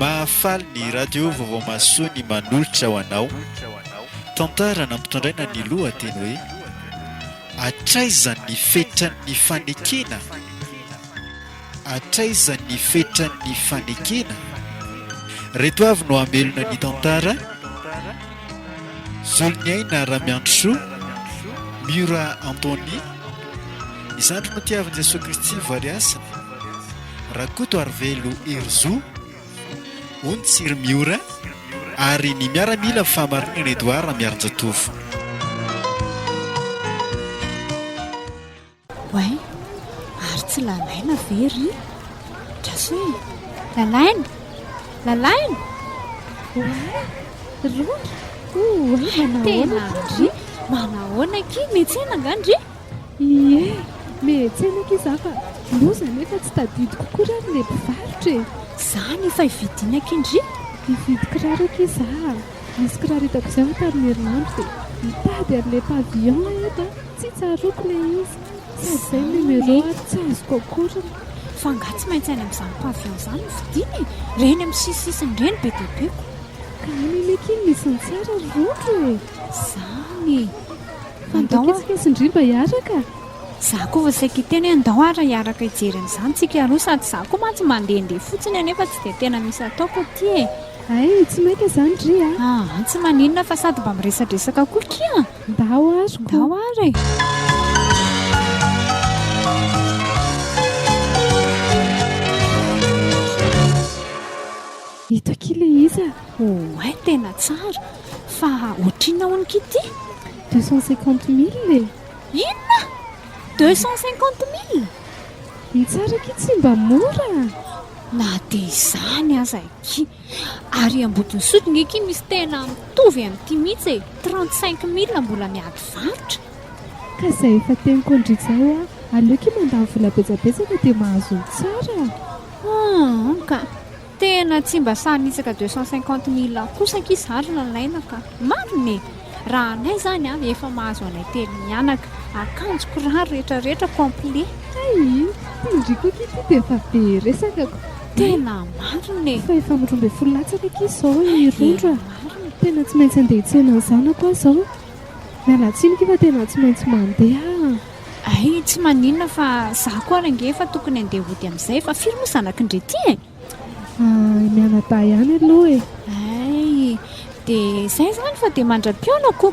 Mahafaly ny radio vaovao masoa ny manolotra ho anao. Tantara nampitondraina ny lohateny hoe atraizan'ny fetran'ny fanekena, atraizan'ny fetran'ny fanekena. Reto avy no hamelona ny tantara Zolniaina Ramiandrosoa, Mura Antony, izandro no tiavin'i Jesosy Kristy variasina, Rakoto Arvelo Erzo, Ontsiry Miora, ary ny miaramila famarinana Edouard Miaranjatovo. Way, ary tsy lalaina very Traso lalaina rory manahoana ki metsena angandry ie metsena ki za fa loza nefa tsy tadidy kokoa rany le mpivarotra zany efa hividiana kindry hividy kiraro ki za misy kiraro hitako izay tamin'ny herinandro dia mitady an'le pavillon eto tsy tsaroko le izy sady izay numéro tsy azoko akorana fa nga tsy maintsy any amin'izany pavillon izany vidiana reny amin'ny sisisiny reny be dia beko ka anyleki misy ny tsara rotro zany fandaketsika sindrimba hiaraka za koa fa saika tena andao ara hiaraka hijery an'izany tsika roa sady za koa mantsy mandehandeha fotsiny anefa tsy dia tena misy ataoko aty ay tsy maika izany dry tsy maninona fa sady mba miresadresaka koa kia ndao azoko ndao ary hito kile iza ay tena tsara fa ohatrina honika ity 250 000 le inona 250 000 ny tsara ki tsy mba mora na dia izany aza ki ary ambodiny sodina eky misy tena mitovy amin'ity mihitsy 35 000 mbola miady varotra ka izay efa teniko andrizao aleoky mandany vola betsabetsaka dia mahazo ny tsara ka tena tsy mba sanitsaka 250 000 kosa ki zary lalaina ka marine raha anay izany efa mahazo anay telo mianaka akanjo kiraro rehetrarehetra complet tindriko ki ty dia efa be resakako tena marine fa efa mirombe folo latsaka ki izao irondro tena tsy maintsy andeha hitsena n'izana koa izao mialatsinika fa tena tsy maintsy mandeha ay tsy maninona fa za koa range fa tokony andeha hody amin'izay fa firy moa zanakindre ty mianada ihany aloha ay dia izay zany fa dia mandra-pionako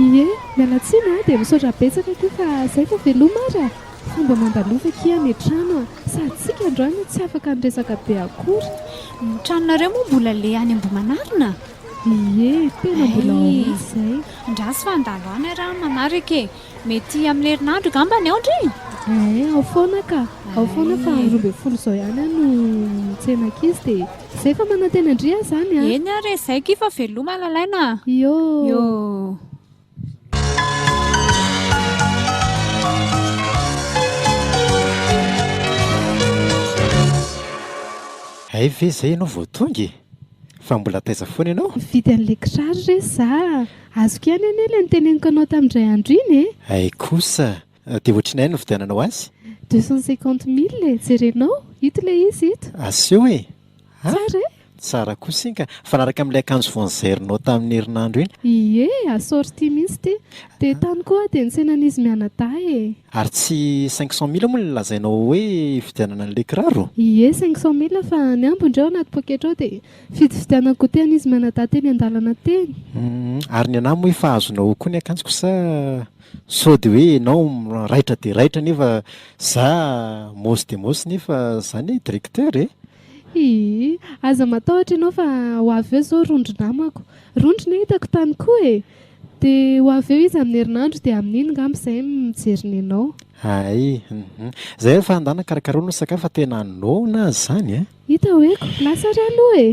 ie mialatsina dia misaotra betsaka ty fa izay fa velomara fomba mandalova ki ametrano sady tsika androany tsy afaka nyresaka be akory ny tranonareo moa mbola le any Ambohimanarina ie tena mbola izay ndrasy fa andaloany raha manaraka mety amin'ny herinandro gambany ao ndry ao foana ka ao foana fa 12 izao ihany no mitsenaka izy dia izay fa manantena andria zany eny ary izay ki fa veloma lalaina yo ay ve izay ianao voatongy fa mbola taiza foana ianao vidy an'le kiraro re za azoko ihany ane le niteneniko anao tamin'indray andro iny ay kosa dia ohatrinay no vidiananao azy 250 000 le jerenao hito le izy hito aseo tsara tsara kosa inka fanaraka amin'ilay akanjo vonzerinao tamin'ny herinandro iny ie asorti mihitsy ty dia tany koa dia nitsenan'izy mianada ary tsy 500 000 moa lazainao hoe vidianana an'ilay kiraro ie 500 000 fa ny ambondreo anaty poketra ao dia fidividianako ten'izy mianada teny an-dalana teny ary ny anahy moa efa azonao koa ny akanjo kosa sao dia hoe ianao raitra dia raitra nefa za mosy dia mosy nefa zany directeur aza matahotra ianao fa ho avy eo zao rondronamako rondrona hitako tany koa dia ho avy eo izy amin'ny herinandro dia amin'iny ngambo izay mijeriny ianao ay izay efa andana karakaroana sakafo fa tena nona zany hita hoeko lasa ry aloha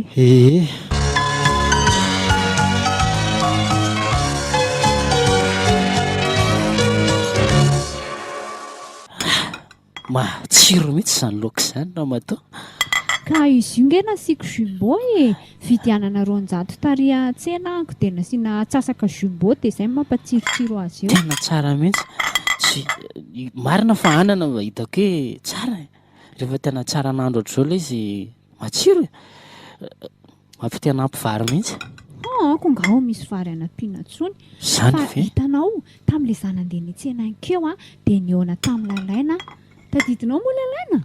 matsiro mihitsy izany laoka izany raha matao ka izy io ngena asiako jumbo vidianana 200 taria tsenako dia nasiana atsasaka jumbo dia izay mampatsirotsiro azy io tena tsara mihitsy tsy marina fa anana hitako hoe tsara rehefa tena tsara n'andro ohatr'izao ilay izy matsiro mampitianampy vary mihitsy ko ngao misy vary anampiana ntsony zany fa ve hitanao tamin'ilay zanandeha nitsena ankeo dia niona tamin'ny lalaina tadidinao moa lalaina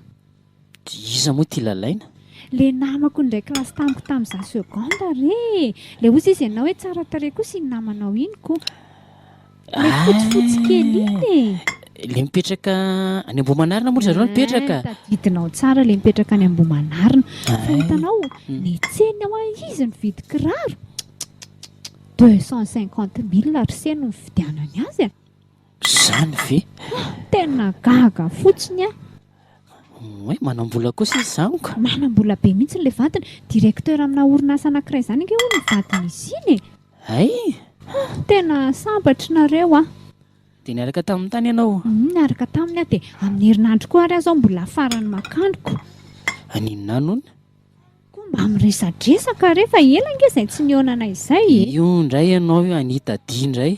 iza moa ty lalaina le namako ndray klasy tamiko tamin'iza seconda re le ozy izy ianao hoe tsara tare kosa iny namanao iny ko le fotsifotsy kely iny le mipetraka any Ambohimanarina moa ry zareo mipetraka tadidinao tsara le mipetraka any Ambohimanarina fa hitanao nitseny ao izy nividy kiraro 250,000 arseny no fidianany azy zany ve tena gaga fotsiny hoe manam-bola kosa izy zanoko manam-bola be mihitsy le vatiny directeur amina orinasa anankiray zany ange ho ny vatiny izy iny ay tena sambatrinareo dia niaraka tamin'ny tany ianao niaraka taminy dia amin'ny herinandro koa ary azo mbola farany makandroko aninona anony koa mba miresadresaka rehefa ela nge izay tsy nionana izay io ndray ianao io anitadia indray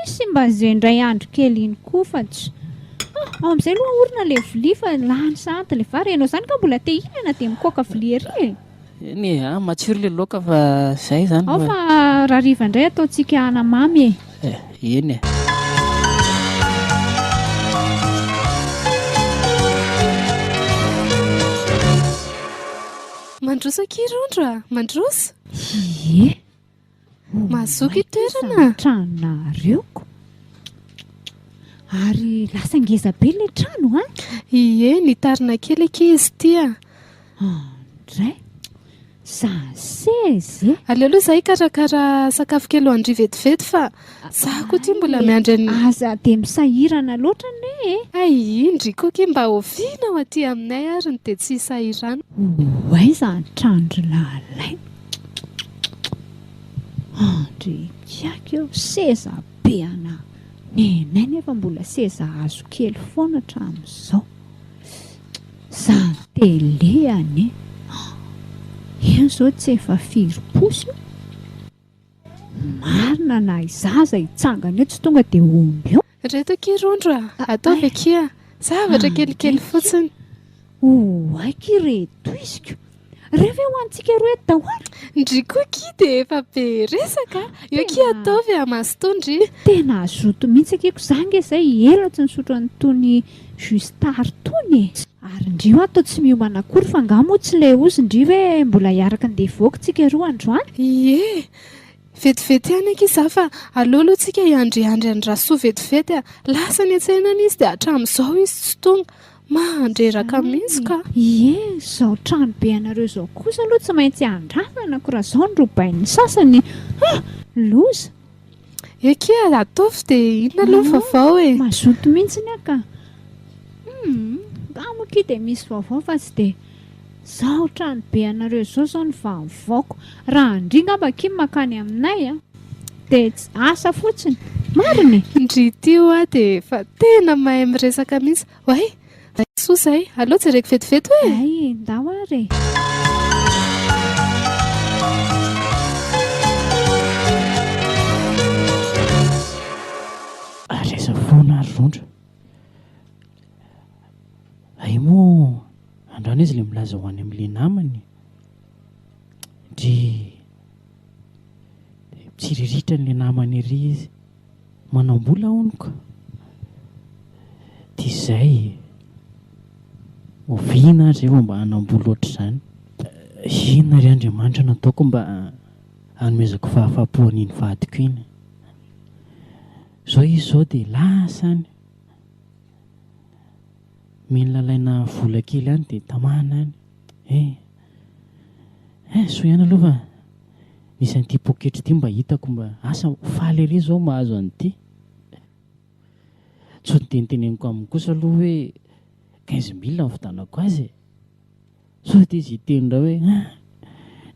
isy mba zay ndray andro kely iny koa fa tsy ao amin'izay aloha orina le vilia fa lany santy le vary ianao zany ka mbola te hinana dia mikoaka vilia ery ny matsiro le loka fa zay zany ao fa raha riva indray ataontsika anamamy eny mandroso akirondro mandroso ie mazoky toerana tranonareko ary lasa ngeza be le trano ie nitarina kely ake izy tya ndray zasezy aleoloha zahay karakara sakafo kely ho andry vetivety fa za koa ty mbola miandry any aza dia misahirana loatra ne ay indry koaky mba oviana ao aty aminay ary ny dia tsy hisahirana aiza trandry lalay andry kiaky eo seza be ana nenay nefa mbola seza azo kely foana hatramin'izao zany tele any io zao tsy efa firoposy marina na izaza hitsangana eo tsy tonga dia omby eo reto akirondro ataovy akia zavatra kelikely fotsiny aiky reto iziko rehefa ho antsika roa eto daholy ndry koaky dia efa be resaka eo ki ataovy amasitondry tena azoto mihitsy akiko zange izay ela tsy nisotro anytony justard tony ary ndrio atao tsy miomana akory fa ngamo tsy le ozy ndri hoe mbola hiaraka andeha voakytsika roa androany ie vetivety ihany aky za fa aleoloha tsika iandriandry any rasoa vetivety lasa ny atsainana izy dia hatramin'izao izy tsy tonga mandreraka mihitsy ka ie zao trano be anareo zao kosa aloha tsy maintsy andrasana koraha zao ny robain'ny sasany loza eky ataovy dia inona aloha vaovao e mazoto mihitsy ny aka amoky dia misy vaovao fa tsy dia zao trano be anareo zao zao ny vaovaoko raha andringa abaky makany aminay dia tsy asa fotsiny mariny ndry tio dia efa tena mahay miresaka mihitsy oay soa zay aloha tsy raiky vetivety hoe ay ndao ary resa foana ary rondra ay moa androany izy le milaza ho any amin'le namany ndry tsiriritra n'le namany ery izy manam-bola honoko dia izay oviana ary zay vo mba hanam-bola oatra izany inona ry Andriamanitra nataoko mba hanomezako fahafapo an'iny vadiko iny zao izy zao dia lasany miny lalaina vola kely any dia tamana any so ihany aloha fa nisy an'ity poketry ity mba hitako mba asa faly ery zao mahazo an'ity tsy niteniteneniko aminy kosa aloha hoe 15,000 ny vitanako azy so dia izy hitendra hoe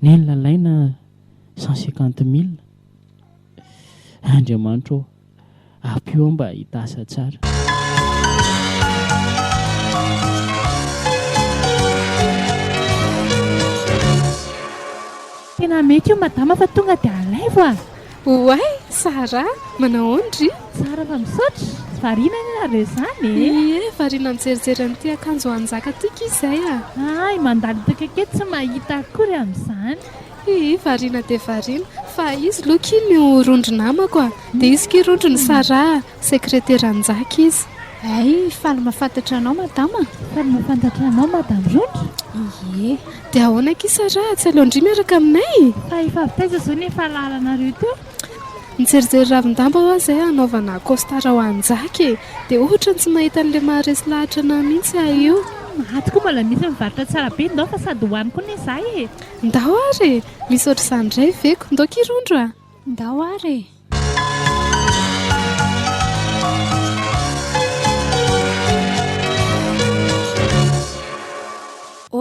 neny lalaina 150,000 Andriamanitra ao ampio mba hita asa tsara tena mety io madama fa tonga dia alaivo oay sara manao ondry tsara fa misaotra variana ny nareo izany variana mijerijery an'ity akanjo anjaka tika izay ay mandalo takaketo tsy mahita akory amin'izany variana dia variana fa izy loky no rondro namako dia izy ki rondro ny Sara sekretera anjaka izy ay faly mahafantatra anao madama faly mahafantatra anao madama rondro ie dia ahoana ki Sara tsy aleondry miaraka aminay fa efa avitaiza zao nefa lalanareo teo mijerijery ravin-damba ho azy anaovana kostara ho anjaka dia ohatra ny tsy mahita n'ilay maharesy lahatra na mihitsy io aty koa mbola misy mivarotra tsara be ndao fa sady hoany koa ne izahay ndao ary misy ohatr'izany indray veko ndao kirondro ndao ary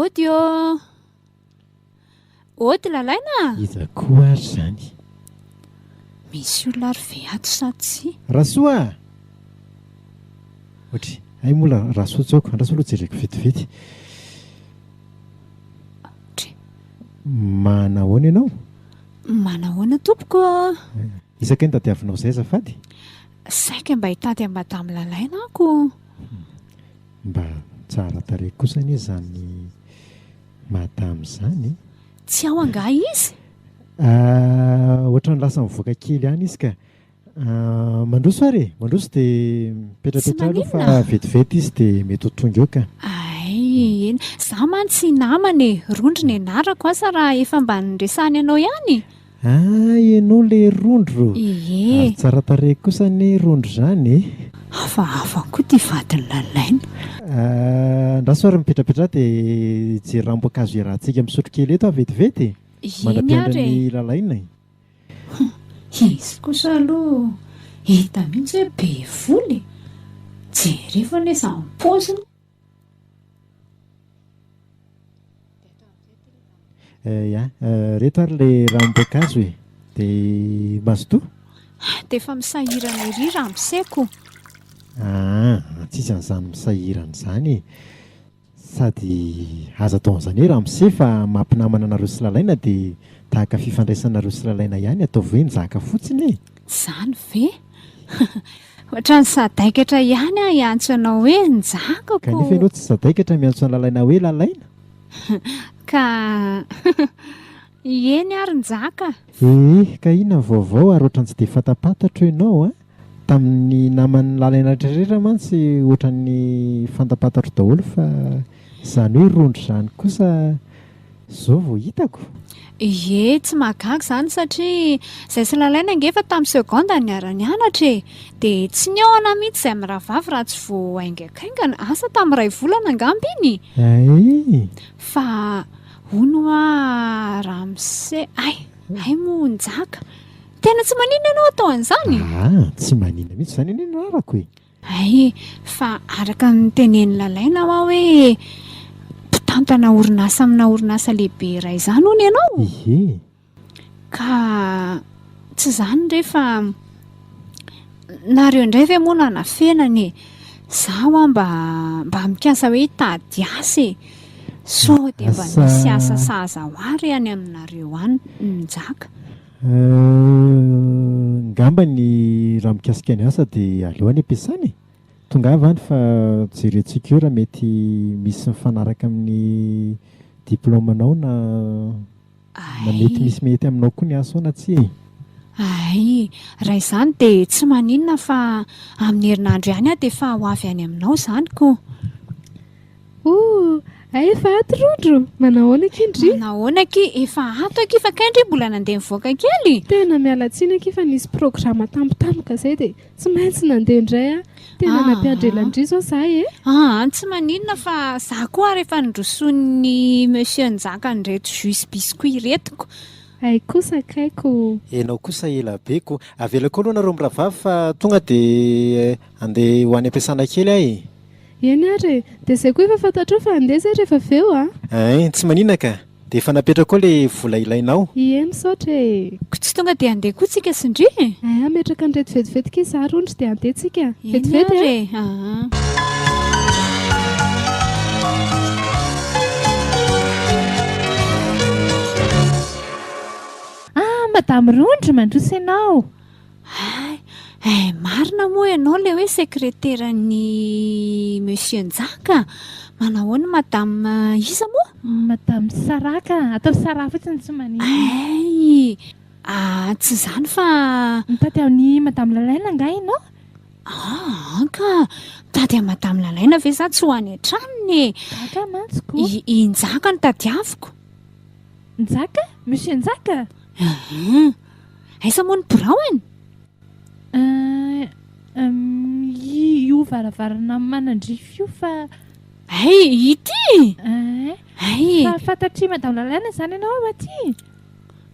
odio ody lalaina iza koa ary izany misy olona ary ve ato sa tsy rasoa ohatra ay mola rasoa tsaoko andraso aloha jereko vetivety manahoana ianao manahoana tompoko isaka ny tadiavinao izay zafady saika mba hitady madamo lalaina ako mba tsara tarehy kosa anie zany madamo zany tsy ao angah izy ohatra ny lasa mivoaka kely ihany izy ka mandroso ary mandroso dia mipetrapetra aloha fa vetivety izy dia mety ho tonga eo ka ay eny za man tsy namany rondro ny anarako asa raha efa mba nresahany ianao ihany ianao le rondro ie tsara tarehy kosa ny rondro zany hafahafa koa ty vadiny lalaina andraso ary mipetrapetra dia jery ramboankazo iarahantsika misotro kely eto vetivety manampiandra ny lalaina izy kosa aloha hita mihitsy hoe be voly jery efa nesa mipoziny reto ary le ramboankazo e dia mazotoa dia efa misahirana ery raha misaiko tsisy an'izany misahirana izany sady aza atao an'izany hoe raha mise fa mampinamana anareo sy lalaina dia tahaka fifandraisanareo sy lalaina ihany ataovy hoe nizaka fotsiny e izany ve ohatrany sadaikatra ihany hiantso anao hoe njakako kanefa ianao tsy sadaikatra miantso ny lalaina hoe lalaina ka eny ary njaka ka inona vaovao ary ohatrany tsy dia fantapantatro ianao tamin'ny naman'ny lalaina rehetrarehetra mantsy ohatran'ny fantapantatro daholo fa izany hoe rondro izany kosa zao vao hitako ie tsy mahagaga izany satria izay sy lalaina angefa tamin'ny seconde niara-nianatra dia tsy niaona mihitsy izay miravavy raha tsy vo aingakaingana asa tamin'ny ray volana angamby iny fa hono raha mise ay moa njaka tena tsy manina ianao atao an'izany tsy manina mihitsy izany eny narako e ay fa araka ny teneny lalaina aho hoe mpitantana orinasa amina orinasa lehibe iray izany hono ianao ka tsy izany rehefa nareo indray ve moa nanafenany zaho mba mikasa hoe hitady asa so dia mba nisy asa sahazahoary any aminareo any njaka ngamba ny raha mikasika ny asa dia aleoany ampiasany tonga avy any fa jerentsika eo raha mety misy mifanaraka amin'ny diplomanao na mety misy mety aminao koa ny asa ao na tsy ay raha izany dia tsy maninona fa amin'ny herinandro ihany dia efa ho avy any aminao izany ko ay efa ato rondro manahoana kindry manahoana ki efa ato aky fa kaindry mbola nandeha mivoaka kely tena miala tsiny aky fa nisy programa tampotampoka izay dia tsy maintsy nandeha indray tena nampiandrelandry zao zahay tsy maninona fa za koa rehefa niroson'ny monsieur njaka nyreto jus biscuit retiko ay kosa kaiko enao kosa ela be ko avela koa aloha nareo miravavy fa tonga dia andeha ho any ampiasana kely ahy eny ary dia izay koa efa fantatrao fa andeha zay rehefa aveo tsy maninona ka dia efa napetraka koa ilay vola ilainao eny saotra ko tsy tonga dia andeha koa tsika sindry ametraka nyreto vetivetika izy za rondry dia andeha tsika vetivety madamo rondry mandroso ianao Marina moa ianao le hoe sekreteran'ny monsieur Njaka. Manao ny madame Isa moa? Madame Saraka, atao Sara fotsiny tsy maniny. Tsy izany fa mitady amin'ny madame Lalaina nga ianao? Ka mitady amin'ny madame Lalaina ve za tsy ho any an-tranony? Njaka mantsiko. I Njaka no tadiaviko. Njaka? Monsieur Njaka? Aiza moa ny biraony? Io varavarana manandrify io fa... ity! Fa fantatry madame Lalaina izany ianao aty?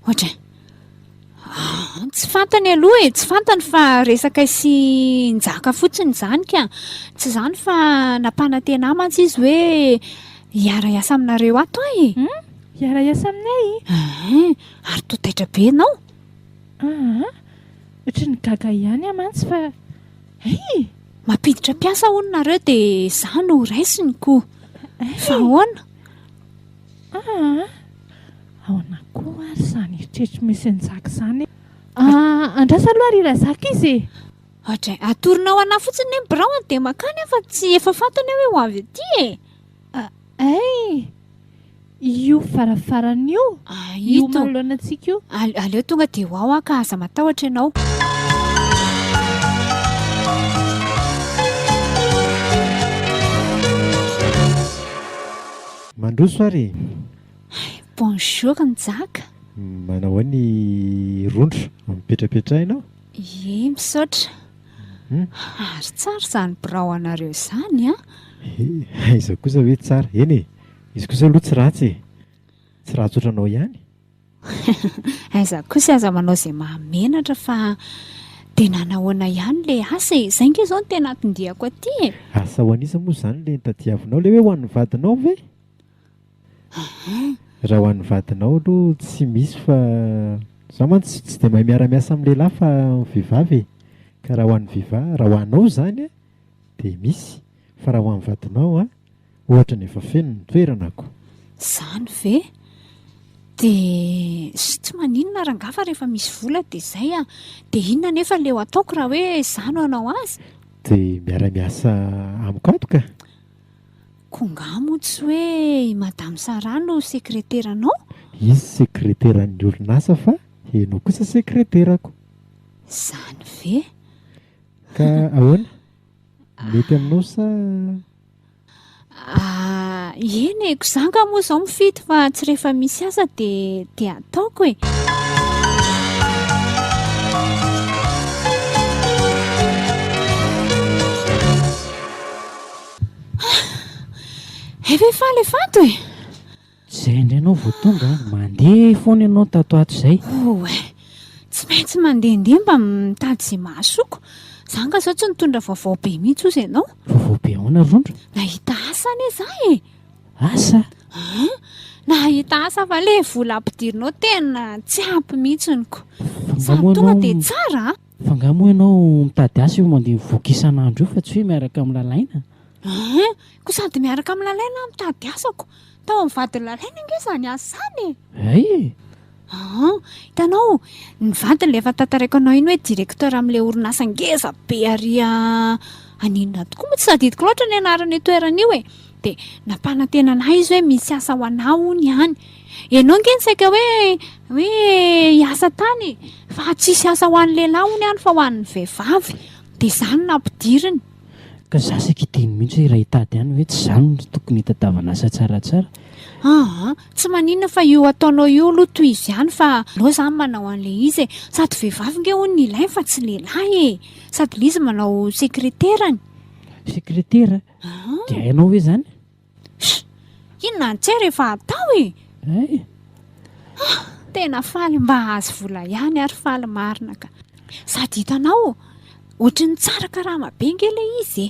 Ohatra. Tsy fantany aloha tsy fantany fa resaka sy Njaka fotsiny izany ka. Tsy izany fa nampanantena mantsy izy hoe hiara-iasa aminareo ato ay. Hiara-iasa aminay? Ary totaitra be ianao. Ohatry ny gaga ihany mantsy fa... Mampiditra piasa hono-nareo dia izaho no raisiniko. Fa ahoana? Ahoana koa ary izany eritreritry misy Njaka izany. Andrasa aloha ary ilazaka izy. Ohatra, atoronao anahy fotsiny ny biraony dia makany fa tsy efa fantany hoe ho avy aty Io farafarana io? Io manoloana antsika io? Aleo tonga dia ho ao ka aza matahotra ianao. Mandroso ary. Bonjour Njaka. Manao ny rondro mipetrapetrahinao? Misaotra. Ary tsara izany birao anareo izany Aiza kosa hoe tsara. Eny izy kosa aloha tsy ratsy. Tsy ratsy ohatranao ihany. Aiza kosa aza manao izay mahamenatra fa tena nahoana ihany le asa izay nge izao no tena atindihako aty. Asa ho anisa moa izany le tadiavinao le hoe ho an'ny vadinao ve? Raha ho an'ny vadinao aloha tsy misy fa za mantsy tsy dia mahay miara-miasa amin'ny lehilahy fa vehivavy. Ka raha ho an'ny vehivavy, raha ho anao izany dia misy. Fa raha ho an'ny vadinao ohatra ny efa feno ny toeranako. Izany ve? Dia tsy maninona rangafa rehefa misy vola dia izay dia inona nefa ilay ataoko raha hoe izaho no hanao azy? Dia miara-miasa amiko ato ka. Koa nga moa tsy hoe madame Sara no sekreteranao? Izy sekreteran'ny orinasa fa ianao kosa sekreterako. Izany ve? Ka ahoana? Mety aminao sa? Eny ko zanga moa izao mifidy fa tsy rehefa misy asa dia ataoko e. Efa faly fato e. Izay indray ianao vao tonga mandeha foana ianao tato ato izay. Tsy maintsy mandehandeha mba mitady izay mahasoko. Zanga izao tsy nitondra vaovao be mihitsy ozy ianao. Vaovao be ahoana rondro? Nahita asa anie izaho e. Asa? Nahita asa fa le vola ampidirinao tena tsy ampy mihitsyniko. Samy moa tonga ianao- dia tsara. Fa nga moa ianao mitady asa io mandeha mivoaka isan'andro io fa tsy hoe miaraka amin'ny Lalaina? Ko sady miaraka amin'ny Lalaina mitady asako. Tao amin'ny vadiny Lalaina nge izany asa izany e. Ay! Hitanao, ny vadiny le efa tantaraiko anao iny hoe direktera amin'ilay orinasa ngeza be ary aninona tokoa moa tsy sadidiko loatra ny anaran'ny toerana io e. Dia nampanantena anahy izy hoe misy asa ho anao hono ihany. Ianao nge ny saika hoe hiasa tany fa tsisy asa ho an'ny lehilahy hono ihany fa ho an'ny vehivavy. Dia izany nampidiriny. Ka za saika iteny mihitsy hoe raha hitady ihany hoe tsy izany no tokony hitadiavana asa tsaratsara. Tsy maninona fa io ataonao io aloha toy izy ihany fa anao izany manao an'ilay izy e. Sady vehivavy nge hono ny ilainy fa tsy lehilahy e. Sady ilay izy manao sekreterany. Sekretera? Dia hainao hoe izany? Inona ny tsy rehefa atao e. Ay! Tena faly mba azo vola ihany ary faly marina ka. Sady hitanao, ohatran'ny tsara karama be nge ilay izy e.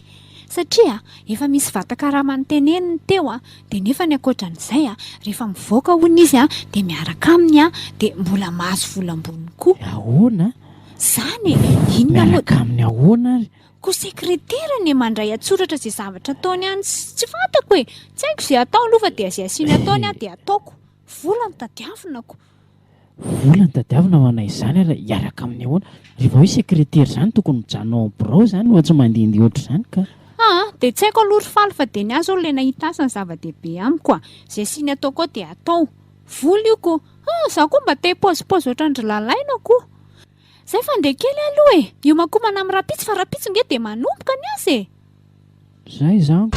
Satria efa misy vata karama niteneniny teo dia nefa ny ankoatran'izay rehefa mivoaka hono izy dia miaraka aminy dia mbola mahazo volambony koa. Ahoana? Izany e, inona moa Miaraka amin'ny ahoana ary? ko sekreterany mandray atsoratra izay zavatra ataony ihany tsy fantako e. Tsy haiko izay atao aloha fa dia izay asiany ataony dia ataoko. Vola no tadiavinako. vola ny tadiavina ho anay izany ara hiaraka amin'ny ahoana rehefa hoe sekretera izany tokony mijanona ao birao izany oha tsy mandehandeha oatra izany ka dia tsy haiko alory faly fa dia ny azo ilay nahita asa ny zava-dehibe amiko izay siny ataoko ao dia atao vola io ko za koa mba te paozipaozy ohatrandry lalaina koa izay fa ndeha kely aloha io makomana amin'ny rapitsy fa rapitsy nge dia manomboka ny asa zay izany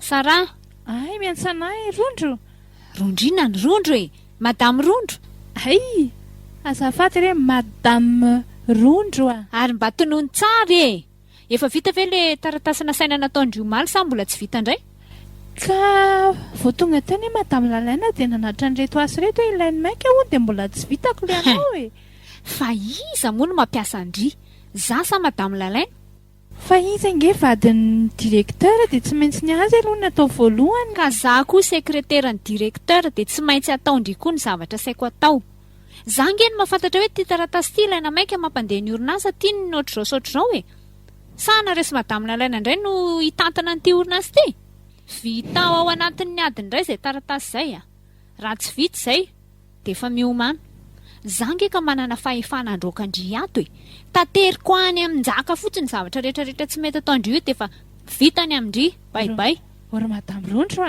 Sara ay miantsanahy Rondro rondrina ny rondro madame rondro ay azafady re madame Rondro ary mba tonoany tsara efa vita ve le taratasina saina nataondry omaly sa mbola tsy vita indray ka vao tonga teny madame lalaina dia nanatra nyreto asy reto hoe ilainy maika ho dia mbola tsy vitako le anao fa iza moa no mampiasa andry za sa madame lalaina fa iza nge vadin'ny direktera dia tsy maintsy ny azy aloha natao voalohany ka za koa sekretera ny direktera dia tsy maintsy ataondry koa ny zavatra saiko atao za nge no mahafantatra hoe ty taratasy ty ilaina maika mampandeha ny orinasa ty ny ohatr'izao soatr'izao sa naresy madame lalaina indray no hitantana n'ity orinasa ty vita ao anatin'ny adiny indray izay taratasy izay raha tsy vita izay dia efa miomana za nge ka manana fahefana androakandry ato tateriko any amin'njaka fotsiny zavatra rehetrarehetra tsy mety ataondry io dia efa vitany amindry baibay ory madame Rondro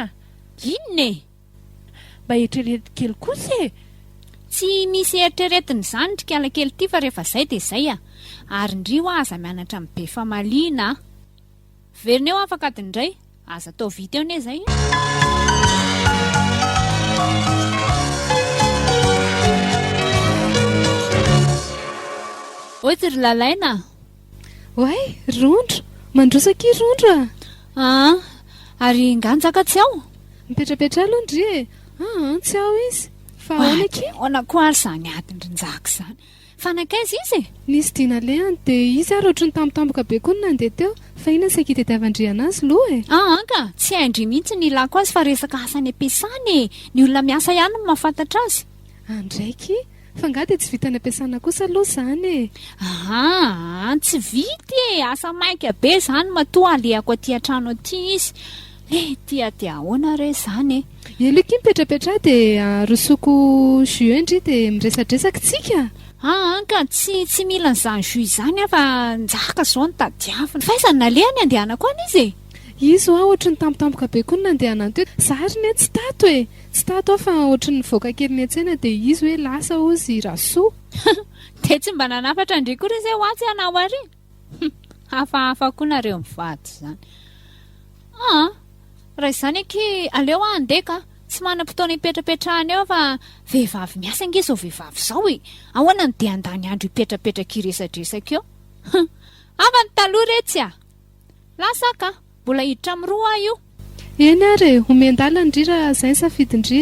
inona mba eritrereto kely kosa tsy misy eritreretiny izany trikala kely ity fa rehefa izay dia izay ary indry ho aza mianatra amin'ny be famaliana verina eo afaka adiny indray aza atao vita eo ne izay ohatry ry lalaina oay Rondro mandrosaka Rondro ary nganjaka tsy ao mipetrapetra aloha ndry tsy ao izy fa ona koa ary izany adin-drinjaka izany fanakaiza izy nisy dina le any dia izy ary ohatrany tampotampoka be koa no nandeha teo fa ina saky tetiavandriana azy loha ka tsy haindry mihitsy ny ilako azy fa resaka asany ampiasany ny olona miasa ihany no mahafantatra azy andraiky fa nga dia tsy vitany ampiasana kosa aloha izany tsy vity asa maika be izany matoa alehako aty an-trano aty izy tia ahoana re izany eloky mipetrapetra dia rosoko jus indry dia miresadresaka tsika ka tsy mila nyzany jus izany fa njaka izao ny tadiavina faizany nalehany andehanako any izy izy ohatry ny tampotampoka be koa no nandehanany teo zary ny tsy tato tsy tato fa ohatry ny voaka kely ny an-tsena dia izy hoe lasa ozy rasoa dia tsy mba nanafatra indry koa ry izay ho atsy anao ary hafahafa koa nareo mivady izany raha izany aky aleo andeka tsy manam-potoana hipetrapetrahany eo fa vehivavy miasa nge izao vehivavy izao ahoana ny dia andany andro hipetrapetraka iresadresaka eo avany taloha retsy lasa ka mbola hiditra amin'ny roa io eny ary omendala ndry raha izay safidindry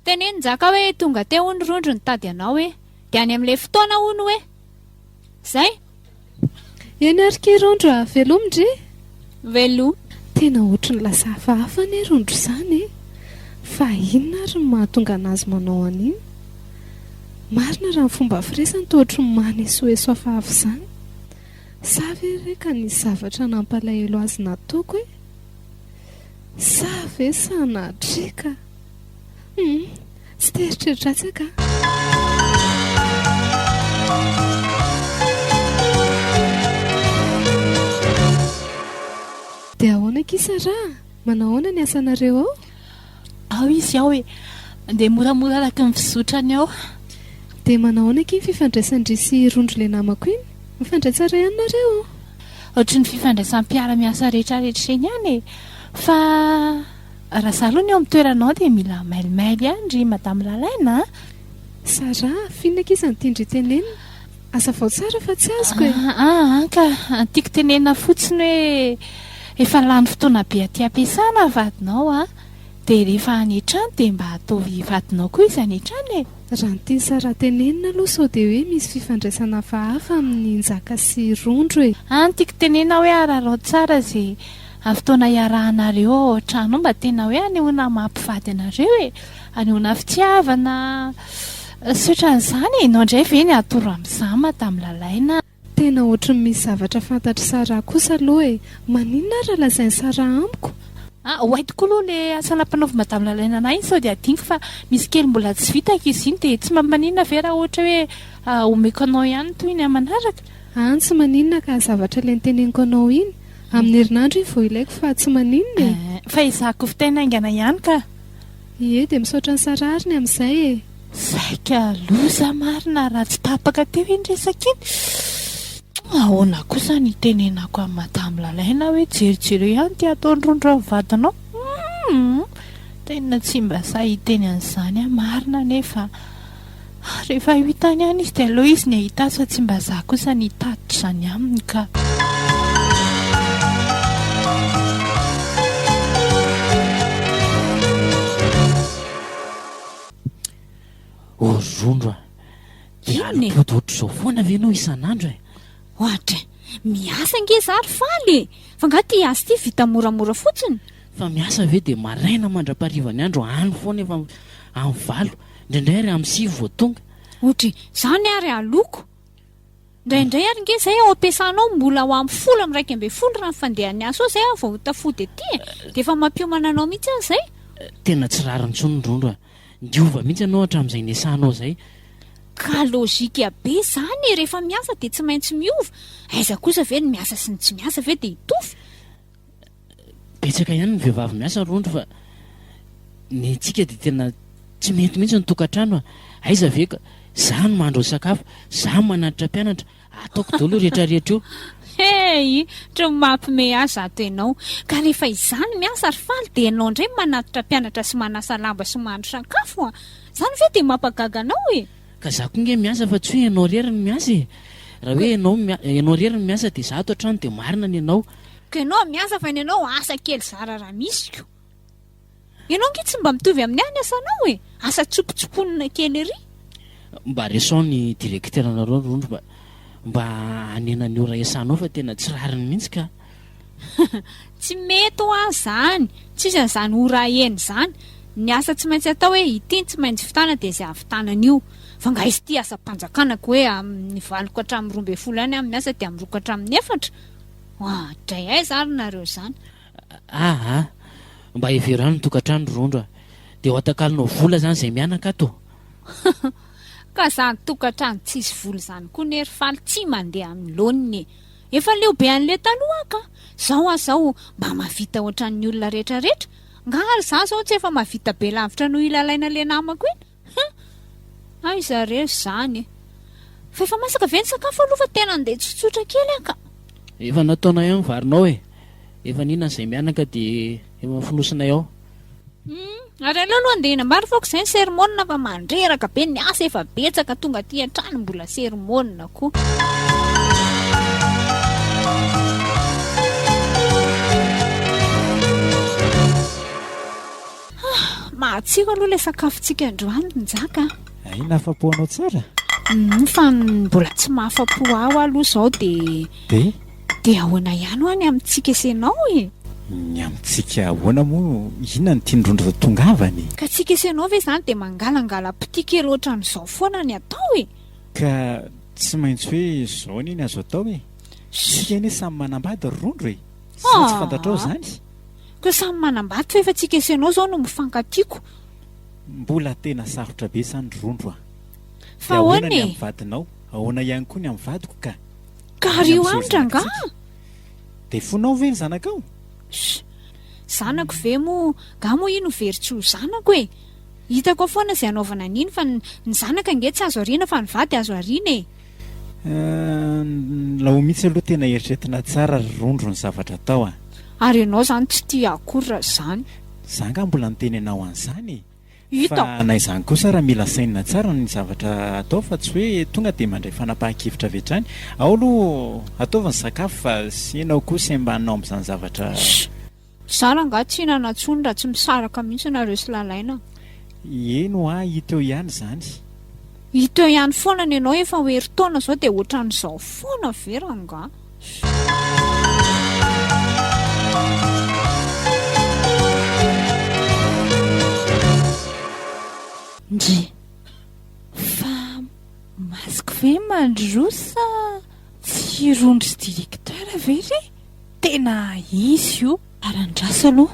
teneny njaka hoe tonga te ho ny Rondro nitady anao dia any amin'ilay fotoana hono hoe zay eny ary ke Rondro velomindry veloma tena ohatry ny lasa hafahafa ny Rondro izany fa inona ary ny mahatonga anazy manao an'iny marina raha ny fomba firesany to ohatry ny manesoeso hafahafa izany sa ve reka ny zavatra nampalahelo azy nataoko sa ve sanatrika tsy teritreritratsaka dia ahoana kisara manahoana ny asanareo ao izy ao dia moramora araka ny fizotrany ao dia manahoana ky ny fifandraisandry sy Rondro le namako iny mifandray tsara ianareo ohatry ny fifandraisampiara-miasa rehetrarehetra eny ihany fa raha za aloha ny eo amin'ny toeranao dia mila mailimay ihany ry madame lalaina sara finaka izy ny tiandry tenenina asa vao tsara fa tsy azoko ka tiako tenena fotsiny hoe efa lany fotoana be aty ampiasana vadinao dia rehefa any an-trano dia mba ataovy vadinao koa izy any an-trano raha ny tiany Sara tenenina aloha sao dia hoe misy fifandraisana hafahafa amin'ny Njaka sy Rondro tiako tenena hoe ararao tsara izay fotoana iarahanareo ao an-trano mba tena hoe anehoana mampivady anareo anehoana fitiavana sy ohatran'izany ianao indray ve ny atoro amin'izany madame lalaina tena ohatran'ny misy zavatra fantatry Sara kosa aloha e. Maninona raha lazainy Sara amiko? Hoaitiko aloha le asa nampanaovy madame Lalaina anay iny sao dia adiniko fa misy kely mbola tsy vitako izy iny dia tsy maninona ve raha ohatra hoe omeko anao ihany toy iny manaraka. Tsy maninona ka zavatra ilay niteneniko anao iny amin'ny herinandro iny vao ilaiko fa tsy maninona e. Fa izahako fitaina aingana ihany ka. Ie dia misaotra ny Sara ary ny amin'izay e. Saika loza marina raha tsy tapaka teo iny resaka iny. Ahoana kosa ny tenenako amin'ny madame Lalaina hoe jerijery ihany ty ataony rondro amin'ny vadinao. Tena tsy mba sahy hiteny an'izany marina nefa rehefa hitany ihany izy dia aloha izy ny ahita fa tsy mba zaho kosa ny tatitra izany aminy ka. Rondro alopody ohatr'izao foana ve anao isan'andro e? Ohatra miasa nge zary faly fa nga ty asa ty vita moramora fotsiny. Fa miasa ve dia maraina mandra-parivany andro any foana efa amin'ny valo indraindray ary amin'ny sivy vao tonga. Ohatra izany ary aloko indraindray ary nge zay ao ampiasanao mbola ho amin'ny folo amin'ny 1.2 raha ny fandehany asa ao zay vao tafody ety dia efa mampiomana anao mihitsy azy zay. Tena tsy rariny intsony Rondro ndiova mihitsy anao hatramin'izay nesanao zay. Ka lôzika be zany rehefa miasa dia tsy maintsy miova. Aiza kosa ve ny miasa sy ny tsy miasa ve dia hitovy. Betsaka ihany ny vehivavy miasa Rondro fa ny tsika dia tena tsy mety mihitsy ny tokantrano. Aiza ve ka zaho no mahandro sakafo, zaho manatitra mpianatra, ataoko daholo rehetrarehetra io. Hey, tra mampime aza ato ianao. Ka rehefa izany miasa ary faly dia ianao indray manatitra mpianatra sy manasa lamba sy mahandro sakafo. Izany ve dia mampagaga anao e. Ka zaho koa nge miasa fa tsy hoe ianao rery ny miasa e. Raha hoe ianao rery ny miasa dia zaho ato an-trano dia marina ny ianao. Ka ianao miasa fa ny ianao asa kely zara raha misy ko. Ianao nge tsy mba mitovy amin'ny any asanao e. Asa tsopotsoponina kely ery. Mba resao ny direktera nareo Rondro mba hanena ny ora iasanao fa tena tsy rariny mihitsy ka. Tsy mety ho azy zany. Tsisy an'izany ora eny zany. Ny asa tsy maintsy atao hoe itiny tsy maintsy vitana dia izay avitanana io. Fa nga izy ty asa mpanjakanako hoe amin'ny 20 hatramin'ny 12 any amin'ny asa dia amin'ny 2 hatramin'ny 4. Dray ay zary nareo izany. Mba heverano ny tokantrano Rondro dia ho atakalonao vola zany izay mianaka ato. Ka zany tokantrano tsisy vola zany koa nery faly tsy mandeha amin'ny laoniny. Efa leo be an'ilay taloha ka. Zao mba mahavita ohatran'ny olona rehetrarehetra. Nga ary zao tsy efa mahavita be lavitra noho ilalaina le namako iny. Ay zareo zany. Fa efa masaka ve ny sakafo aloha fa tena andeha tsotsotra kely aka. Efa nataonao ihany varinao e. Efa nina izay mianaka dia efa finosonay ao. Ary aleo aloha andeha hinambary foako izay ny sermonina fa mandreraka be ny asa efa betsaka tonga aty an-trano mbola sermonina koa. Mahatsiko aloha ilay sakafontsika androany njaka. Ay nafapo-anao tsara. Fa mbola tsy mahafapo aho aloha izao dia ahoana ihany ho any amintsika esenao e. Ny amintsika ahoana moa inona ny tiandrondro tongavany. Ka tsika esenao ve izany dia mangalangala pitikely ohatran'izao foana ny atao e. Ka tsy maintsy hoe izao niny azo atao e. Sika anie samy manambady Rondro e. Sy tsy fantatrao zany. Ka samy manambady fa efa tsika esenao izao no mifankatiako. Mbola tena sarotra be sany Rondro fa ahoana ny amin'ny vadinao, ahoana ihany koa ny amin'ny vadiko ka. Ka rio andra nga. Dia fonao ve ny zanakao? Zanako ve moa, ga moa ino veritsy ho zanako e. Hitako foana izay anaovana an'iny fa ny zanaka nge tsy azo ariana fa ny vady azo ariana e. Lao mihitsy aloha tena eritreretina tsara Rondro ny zavatra atao Ary ianao zany tsy tia akory zany. Za nga mbola niteny anao an'izany. Hita. Fa na izany kosa raha mila sainina tsara ny zavatra atao fa tsy hoe tonga dia mandray fanapahan-kevitra avy hatrany. Ao aloha ataovany sakafo fa siinao kosa embanao amin'izany zavatra. Zara nga tsy hinana ntsony raha tsy misaraka mihitsy nareo sy Lalaina. Eno hita eo ihany zany. Hita eo ihany foana ny ianao efa herintaona izao dia ohatran'izao foana vera nga. Ndry fa masiko ve mandrosa tsy Ity rondry sy direktera ve re? Tena izy io. Arandrasa aloha.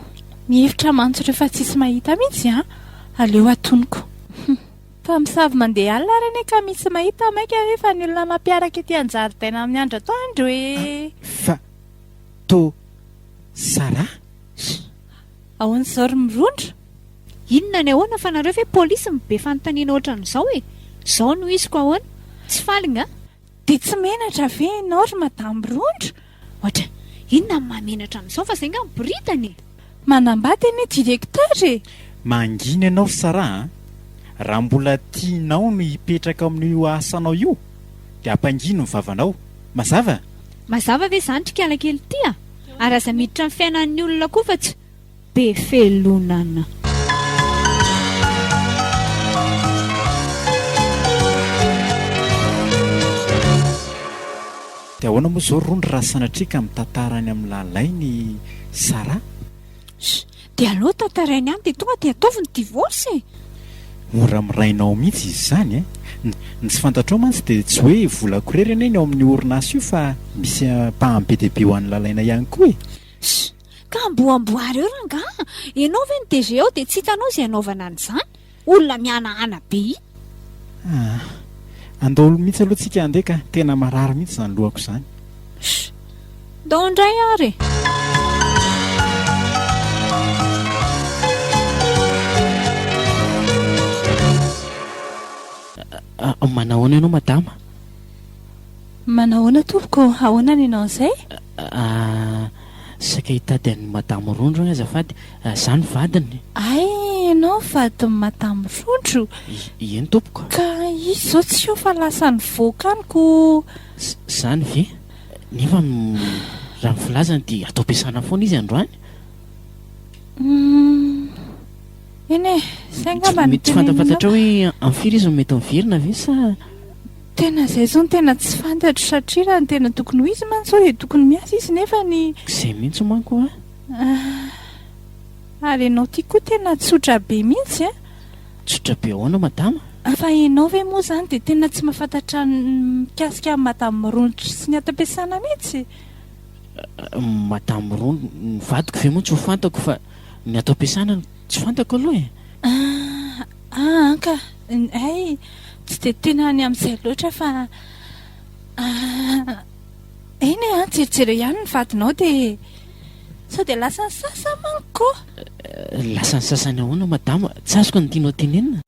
Mihevitra mantso rehefa tsisy mahita mihitsy aleo atonoko. Fa misavy mandeha alina reny ka misy mahita maika rehefa ny olona mampiaraka ety an-jaridaina amin'ny andro atoandro hoe. Fa to Sara? Ahoana izao ry mirondra? Inona ny ahoana fa nareo ve polisy mibe fanontaniana ohatran'izao e? Izao no izy ko ahoana? Tsy falinga? Dia tsy menatra ve ianao ry madamo Rondra? Ohatra, inona ny mahamenatra amin'izao fa izay nga miboritany? Manambady anie direktera e. Mangina ianao Sara, raha mbola tianao no hipetraka amin'io asanao io dia hampangino ny vavanao. Mazava? Mazava ve izany trikala kely ity ary aza miditra amin'ny fiainan'ny olona koa fa tsy be felonana. Dia ahoana moa izao Rondra raha sanatrika mitantarany amin'ny lalay ny Sara? Dia aloha tantarainy ihany dia tonga dia ataovy ny divorce. Mora mirainao mihitsy izy izany ny tsy fantatrao mantsy dia tsy hoe vola korery anie ny ao amin'ny orinasa io fa misy mpahambe dehibe ho an'ny lalaina ihany koa e. Ka amboamboary eo rangaha, ianao ve ny DG ao dia tsy hitanao izay anaovana an'izany? Olona mihanahana be. Andao mihitsy aloha tsika andeha ka tena marary mihitsy izany lohako izany. Dao indray ary. Manahoana ianao madama? Manahoana tompoko? Ahoana ny ianao izay? Saika hitady an'ny madamo Rondro ny azafady, izany vadiny. Ay, ianao vadiny madamo Rondro? Eny tompoko. Ka izy izao tsy eo fa lasa nivoaka aniko. Izany ve? Nefa raha ny filazany dia atao ampiasana foana izy androany. Eny e, izay angamba ny Tsy fantafantatra hoe amin'ny firy izy no mety miverina ve sa? Tena izay izao no tena tsy fantatro satria raha ny tena tokony ho izy mantsy hoe tokony miasa izy nefa ny... Izay mihitsy manko Ary ianao tia koa tena tsotra be mihitsy Tsotra be ahoana madama? Fa ianao ve moa izany dia tena tsy mahafantatra ny mikasika madamo Rondra sy ny atam-piasana mihitsy? Madamo Rondro ny vadiko ve moa tsy ho fantako fa ny atao ampiasana tsy fantako aloha e. Ka ay tsy dia tena ny amin'izay loatra fa eny jerijery ihany ny vadinao dia sao dia lasa ny sasany manko. Lasa ny sasany ahoana madama? Tsy azoko ny tianao tenenina.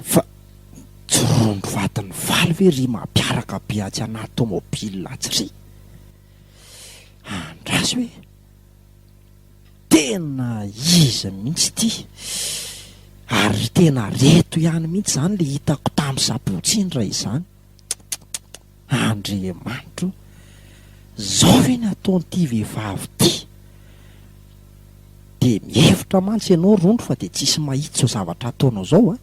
Fa tsy Rondro vadiny valy ve ry mampiaraka be atsy anaty tômôbila atsy ry? Andraso hoe tena iza mihitsy ity ary tena reto ihany mihitsy izany le hitako tamin'ny sabotsindra izany. Andriamanitro, zao ve ny ataon'ity vehivavy ity? Dia mihevitra mantsy ianao Rondro fa dia tsisy mahitsy izao zavatra ataonao izao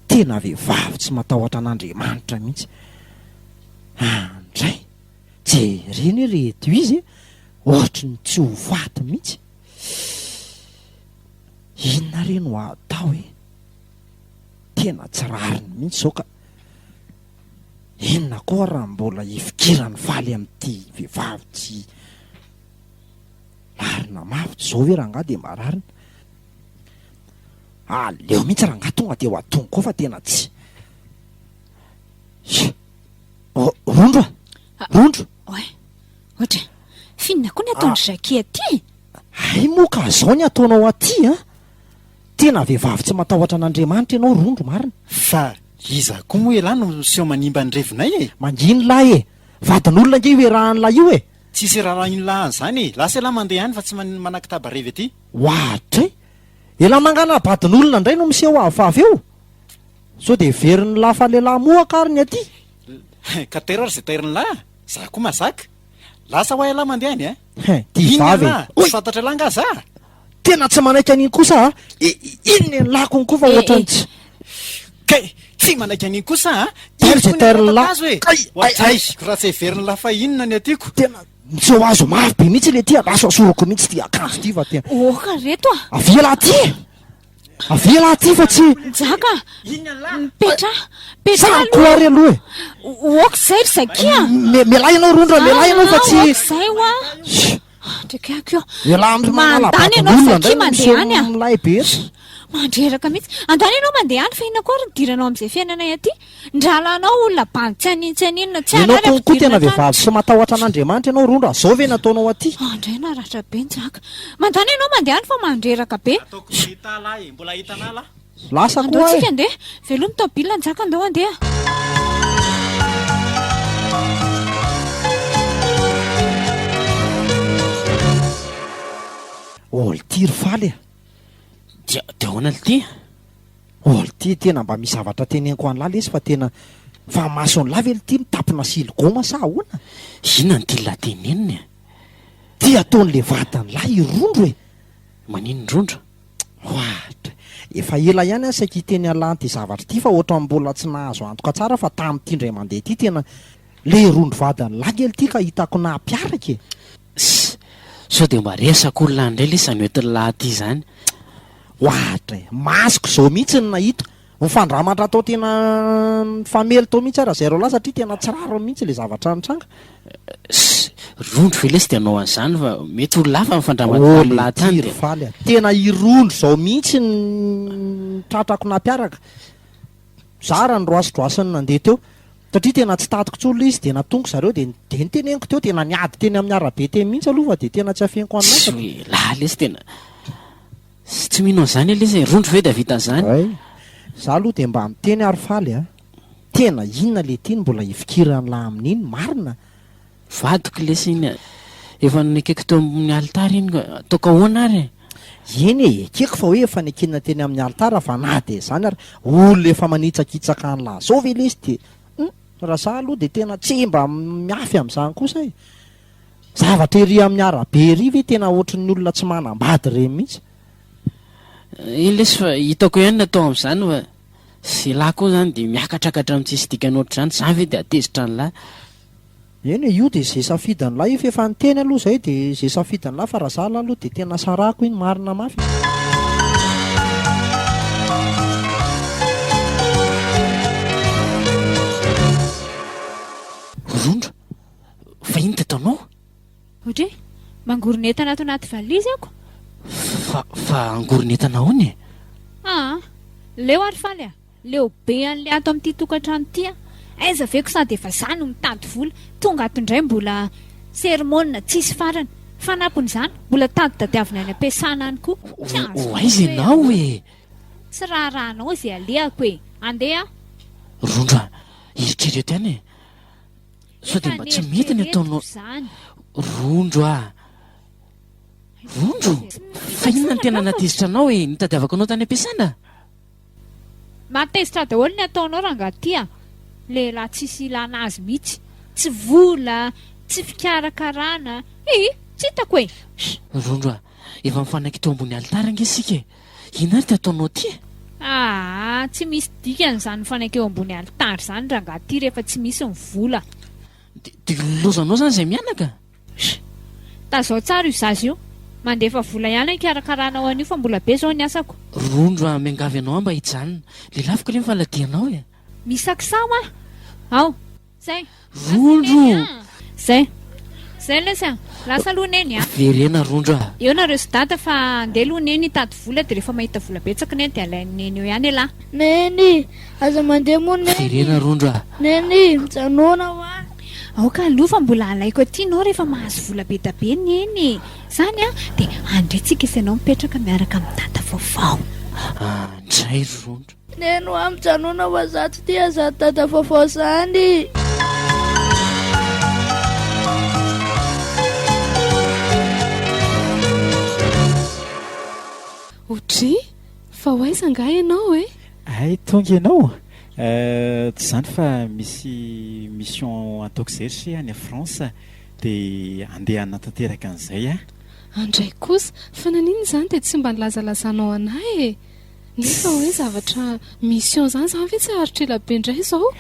tena vehivavy tsy matahotra an'Andriamanitra mihitsy. Andray, jereny reto izy ohatry ny tsy ho faty mihitsy. Inona re no atao tena tsy rariny mihitsy izao ka inona koa raha mbola hifikirany faly amin'ity vehivavy tsy larina mafy zao ve rangaha dia mararina. Aleo mihitsy rangaha tonga dia ho atongo koa fa tena tsy. Rondro Rondro. Ohatra, finona koa ny ataon'ny Jackie aty? Ay moa ka zao ny ataonao aty tena vehivavy tsy matahotra an'Andriamanitra ianao Rondro marina. Fa iza koa moa lahy no seho manimba ny revinay Mangino lahy vadin'olona nge hoe rahan'lahy io tsisy raha ino lahy an'izany lasa lahy mandeha ihany fa tsy manan-kitaba revy aty. Ohatra ela mangana vadin'olona indray no miseho avavy eo sao dia veriny lafa lehilahy mohaka ary ny aty. Ka tera izay tairin'ny lahy za koa mazaka lasa ho lahy mandeha any ty vavy tsy fantatra lahy nga za tena tsy manaiky an'iny kosa inona ny lakony koa fa ohatrany tsy kay tsy manaiky an'iny kosa tairin'ny lahy raha tsy heveriny lahy fa inona ny atyko miseho azo mafy be mihitsy le ty lasa soroko mihitsy ty akanjo ty fa ty oka reto a avela ty avela ty fa tsy jaka petra petra sakoary aloha oka zay ry zakia melay ianao rondra melay ianao fa tsy zay oa ndraikako eo ela mandany ianao zakia mandeha any a milay be mandreraka mihitsy andany ianao mandeha any fa ina koa ry nidiranao amin'izay fiainanay aty ndralanao olona bany tsy anino tsy aninona tsy ianao konkoa tena vehivavy sy matahotra an'Andriamanitra ianao rondra zao ve nataonao aty andray naratra be ny jaka mandany ianao mandeha any fa mandreraka be ataoko hita lahy mbola hitanà lahy lasa koa andeotsika andeha veloa mitobila ny jaka andao andeha olo ty ry faly de ahoana l ty olo ty tena mba misy zavatra teneniko any lala izy fa tena fa masony lava ely ty mitapina siligoma sa ahoana inona ny ty lateneniny ty ataon'le vatany lahy irondro e manino ndrondra ohatra efa ela ihany any saika iteny alanty zavatra ty fa ohatra mbola tsy nahazo antoka tsara fa tamin'ity indray mandeha ty tena le rondro vadany lagy ely ty ka hitako nampiaraka e sao de mba resaka olona indray le sany oetiny lahaty zany ohatra e masiko zao mihitsy ny nahita mifandramatra atao tena famely tao mihitsy ara zay ro lahy satria tena tsiraro mihitsy le zavatra nitranga rondro ve le sy de anao an'izany fa mety olona hafa mifandramatra tamin'ny lahatany de faly tena irondro zao mihitsy ny tratrako nampiaraka zara ny roasodroasiny nandeha teo satria tena tsy tatiko tsolo izy de natongo zareo de niteneniko teo tena niady teny amin'ny arabe teny mihitsy aloha fa de tena tsy afeniko an'nasa hoe laha lesy tena sy tsy mino an'izany alesy rondro ve de avita an'izany ay za aloha de mba miteny ary faly a tena inona le tiny mbola ifikirany lahy amin'iny marina vadiko lesy iny efa nekeko teo amin'ny alitara iny ataoko ahoana ary eny e ekeko fa hoe efa nekina teny amin'ny alitara fa na de zany ary olona efa manitsakitsaka any lahy zao ve le izy de raha za aloha de tena tsy mba miafy amin'izany kosa e zavatra ery amin'ny arabe ery ve tena ohatran'ny olona tsy manambady reny mihitsy iny lesy fa hitako ihany natao amin'izany fa sy lahy koa zany de miakatrakatra amin'tsisy dikany ohatr'izany zany ve de atezitra ny lahy eny e io de zay safidy ny lahy io fa efa niteny aloha zay de zay safidy ny lahy fa raha za lahy aloha de tena sarako iny marina mafy rondro fa iny de taonao ohatra hoe mangoronetana ato anaty valizy ako fa angoronetana hony leo ary faly a leo be an'le ato amin'ity tokantrano ty a aiza veko sady efa za no mitady vola tonga ato indray mbola sermonina tsisy farany fanapon'izany mbola tady tadiavina any ampiasana any koa aiza ianao e tsy raharahanao zay aleako e andeha rondro eritrereto ihany e sao de mba tsy mety ny ataonao zany rondro rondro fa inona ny tena natezitra anao e nitadiavako anao tany ampiasana matezitra daholo ny ataonao rangaty a lehilahy tsisy ilana azy mihitsy tsy vola tsy fikarakarana tsy hitako e rondro efa mifanaiky teo ambony alitara nge sika e ina ary ty ataonao ty tsy misy dikany zany mifanaiky eo ambony alitara zany rangaty rehefa tsy misy ny vola de lozanao zany zay mianaka tazao tsara io zazy io mandefa vola ihany ikarakarana an'io fa mbola be zao ny asako rondro miangavy anao mba hijanona le lafiko le mifaladianao e misakisao ao zay rondro zay lesy lasa loneny verena rondro eo nareo sy data fa andeha loneny hitady vola de rehefa mahita vola betsaka neny de alaineny eo ihany lahy neny aza mandeha moa verena rondro neny mijanona hoa aoka aloha fa mbola alaiko aty nao rehefa mahazo vola be dabe neny zany de andretsika isanao mipetraka miaraka amin'ny data vaovao ndray rondro neny hoa mijanona hoa zato ty azato data vaovao zany otry fa hoaiza nga ianao e ay tonga ianao tsy zany fa misy mission ataoko zay sy any France de andeha anatanteraka an'izay andray kosa fa naniny zany de tsy mba nilazalazanao anay e nefa hoe zavatra mission zany zany ve tsy haharitra ela be indray zao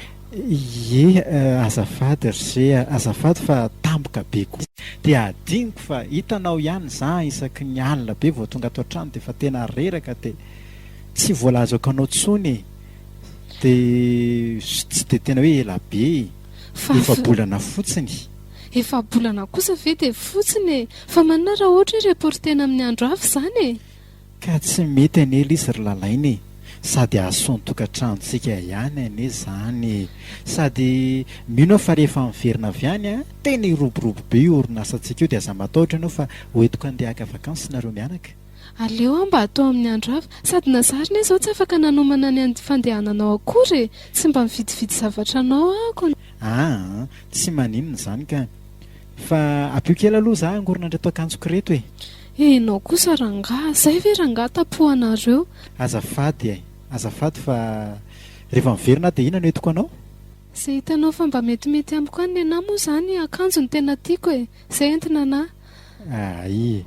azafady ry azafady fa tamboka be koa dia adiniko fa hitanao ihany za isaky ny alina be vao tonga ato an-trano dia fa tena reraka dia tsy voalazako anao tsony dia tsy dia tena hoe ela be efa bolana fotsiny. Efa bolana kosa ve dia fotsiny fa manana raha ohatra hoe reportena amin'ny andro hafa izany e. Ka tsy mety an'ela izy ry lalainy sady ahasoany tokantranontsika ihany ane zany sady mino fa rehefa miverina avy any a tena iroborobo be orinasantsika io dia aza matahotra ianao fa hoentiko andeha haka vakansy nareo mianaka. Aleo mba atao amin'ny andro hafa sady nazarina izao tsy afaka nanomana ny fandehananao akory tsy mba mividividy zavatra anao ako. Tsy maninona zany ka fa apio kely aloha za angorona andray ato akanjoko reto e. Enao kosa rangaha zay ve rangaha tapohanareo. Azafady fa rehefa miverina dia inona no entiko anao? Izay hitanao fa mba metimety amiko any ana moa zany akanjo ny tena tiako e. Izay entina ana.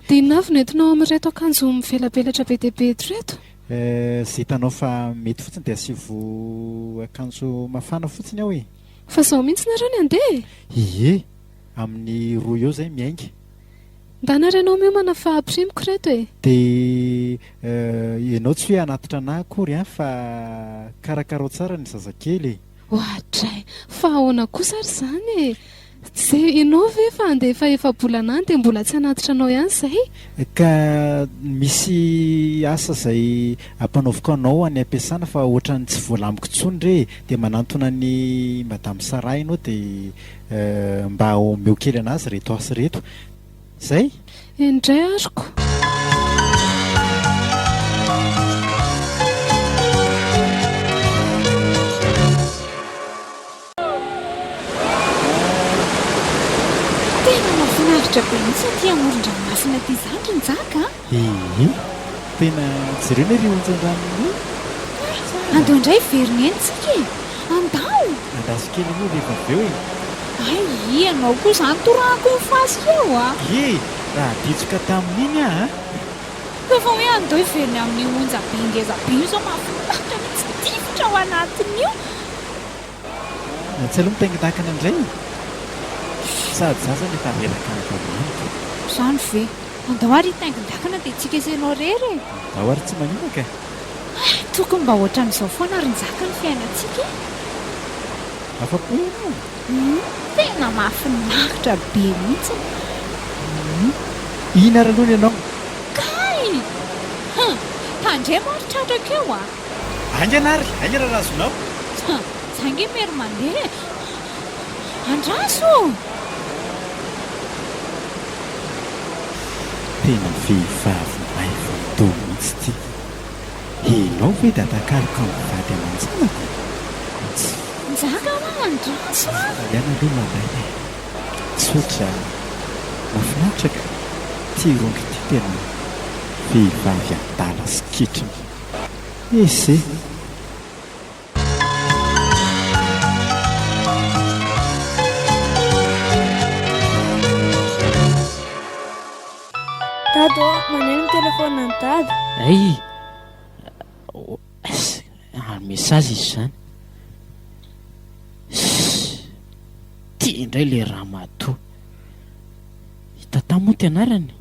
Dia inavy no entinao amin'reto akanjo mivelabelatra be dia be reto? Izay hitanao fa mety fotsiny dia asivo akanjo mafana fotsiny aho e. Fa zaho mihitsy nareo ny andeha? Ie, amin'ny roa eo zay miainga. Nda narenao miomana fa aprimiko reto e. Dia ianao tsy hoe anatitra anahy akory fa karakarao tsara ny zazakely. Ohatray, fa ahoana kosa ry zany e. Zay ianao ve fa andeha efa bolana any dia mbola tsy anatitra anao ihany izay? Ka misy asa izay ampanaoviko anao any am-piasana fa ohatrany tsy voalamiko tsony re dia manantona ny madame Sara ianao dia mba omeo kely anazy reto asy reto. Zay? Indray ariko. Tena mahafinaritra be mihitsy aty amoron-dranomasina aty zany ny zaka. Tena jereo ny ry onjan-drano. Andao indray verina entsika e. Andao. Andaso kely moa rehefa avy eo e. Ianao koa izany torahako ny fasy eo a. Raha ditsoka tamin'iny Rehefa hoe andao hiverina amin'ny onja be ngeza be io izao mahafinaritra mihitsy tifitra ao anatin'io. Tsy aloha mitaingin-dakana indray sady za zany efa reraka nyvamaniko. Izany ve andao ary hitaingin-dakana dia tsika isenao rery e. Andao ary tsy manina ka. Tokony mba ohatran'izao foana ary nizaka ny fiainantsika e. Afa-po ianao. Tena mahafinaritra be mihitsy. Ina ary aloha ianao? Kay! Tandre maritraraka eo a. Aingana ary, aingana raha azonao. Izay nge mery mandeha. Andraso! Tena vehivavy mahay vantoa mihitsy ity. Ianao ve dia atakariko amin'ny vady aman-janako? Nizaka hoa andraso a. Ihany aloha malay e. Tsotra mahafinaritra ka tia rondro ity tena vehivavy adala sy kitriny. Ese. Dado, maneno ny telefona ny dady. Mesazy izy zany. Tia indray le raha matoa. Hitata moa ty anarany.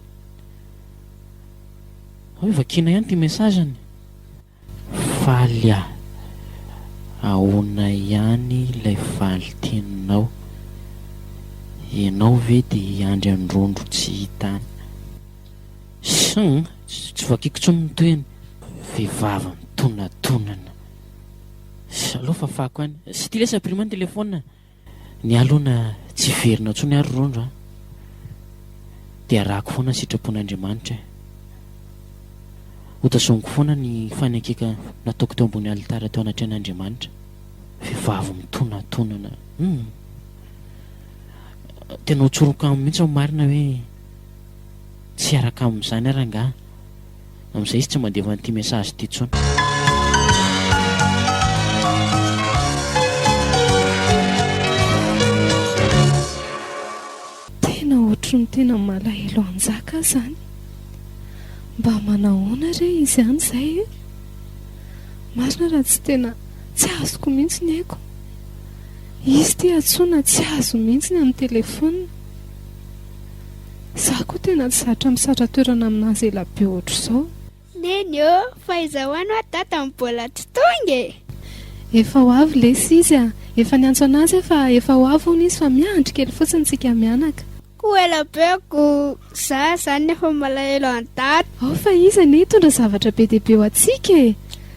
Hoe vakina ihany ty mesazany. Faly ahoana ihany ilay faly tianao. Ianao ve dia andry androndro tsy hitany. Tsy vakiko tsony ny toeny. Vehivavy mitonantonana. Aloha fafako any. Sy ty lesa prima ny telefona. Ny aloana tsy verina tsony ary rondro dia arahako foana sitrapon'Andriamanitra. Hotazomiko foana ny fanekeka nataoko teo ambony alitara teo anatrehan'Andriamanitra. Vehivavy mitonantonana. Tena hotsoroka amin'ny mihitsy marina hoe tsy araka amin'izany ary angaha. Amin'izay izy tsy mandeva an'ity mesazy ity tsony. Tena ohatry ny tena malahelo anjaka zany. Mba manahoana re izy ihany izay e. Marina raha tsy tena tsy azoko mihitsy ny haiko. Izy ty atsoina tsy azo mihitsy ny amin'ny telefona. Za koa tena tsy zatra misatra toerana aminazy ela be ohatr' izao. Neny fa izahoana tata mibola tsy tonga e. Efa ho avy lesy izy a. Efa niantso anazy efa ho avy hono izy fa miandry kely fotsiny tsika mianaka. Koa ela beko za zany efa malahelo an-tata. Ao fa izy ane hitondra zavatra be dia be ho antsika e.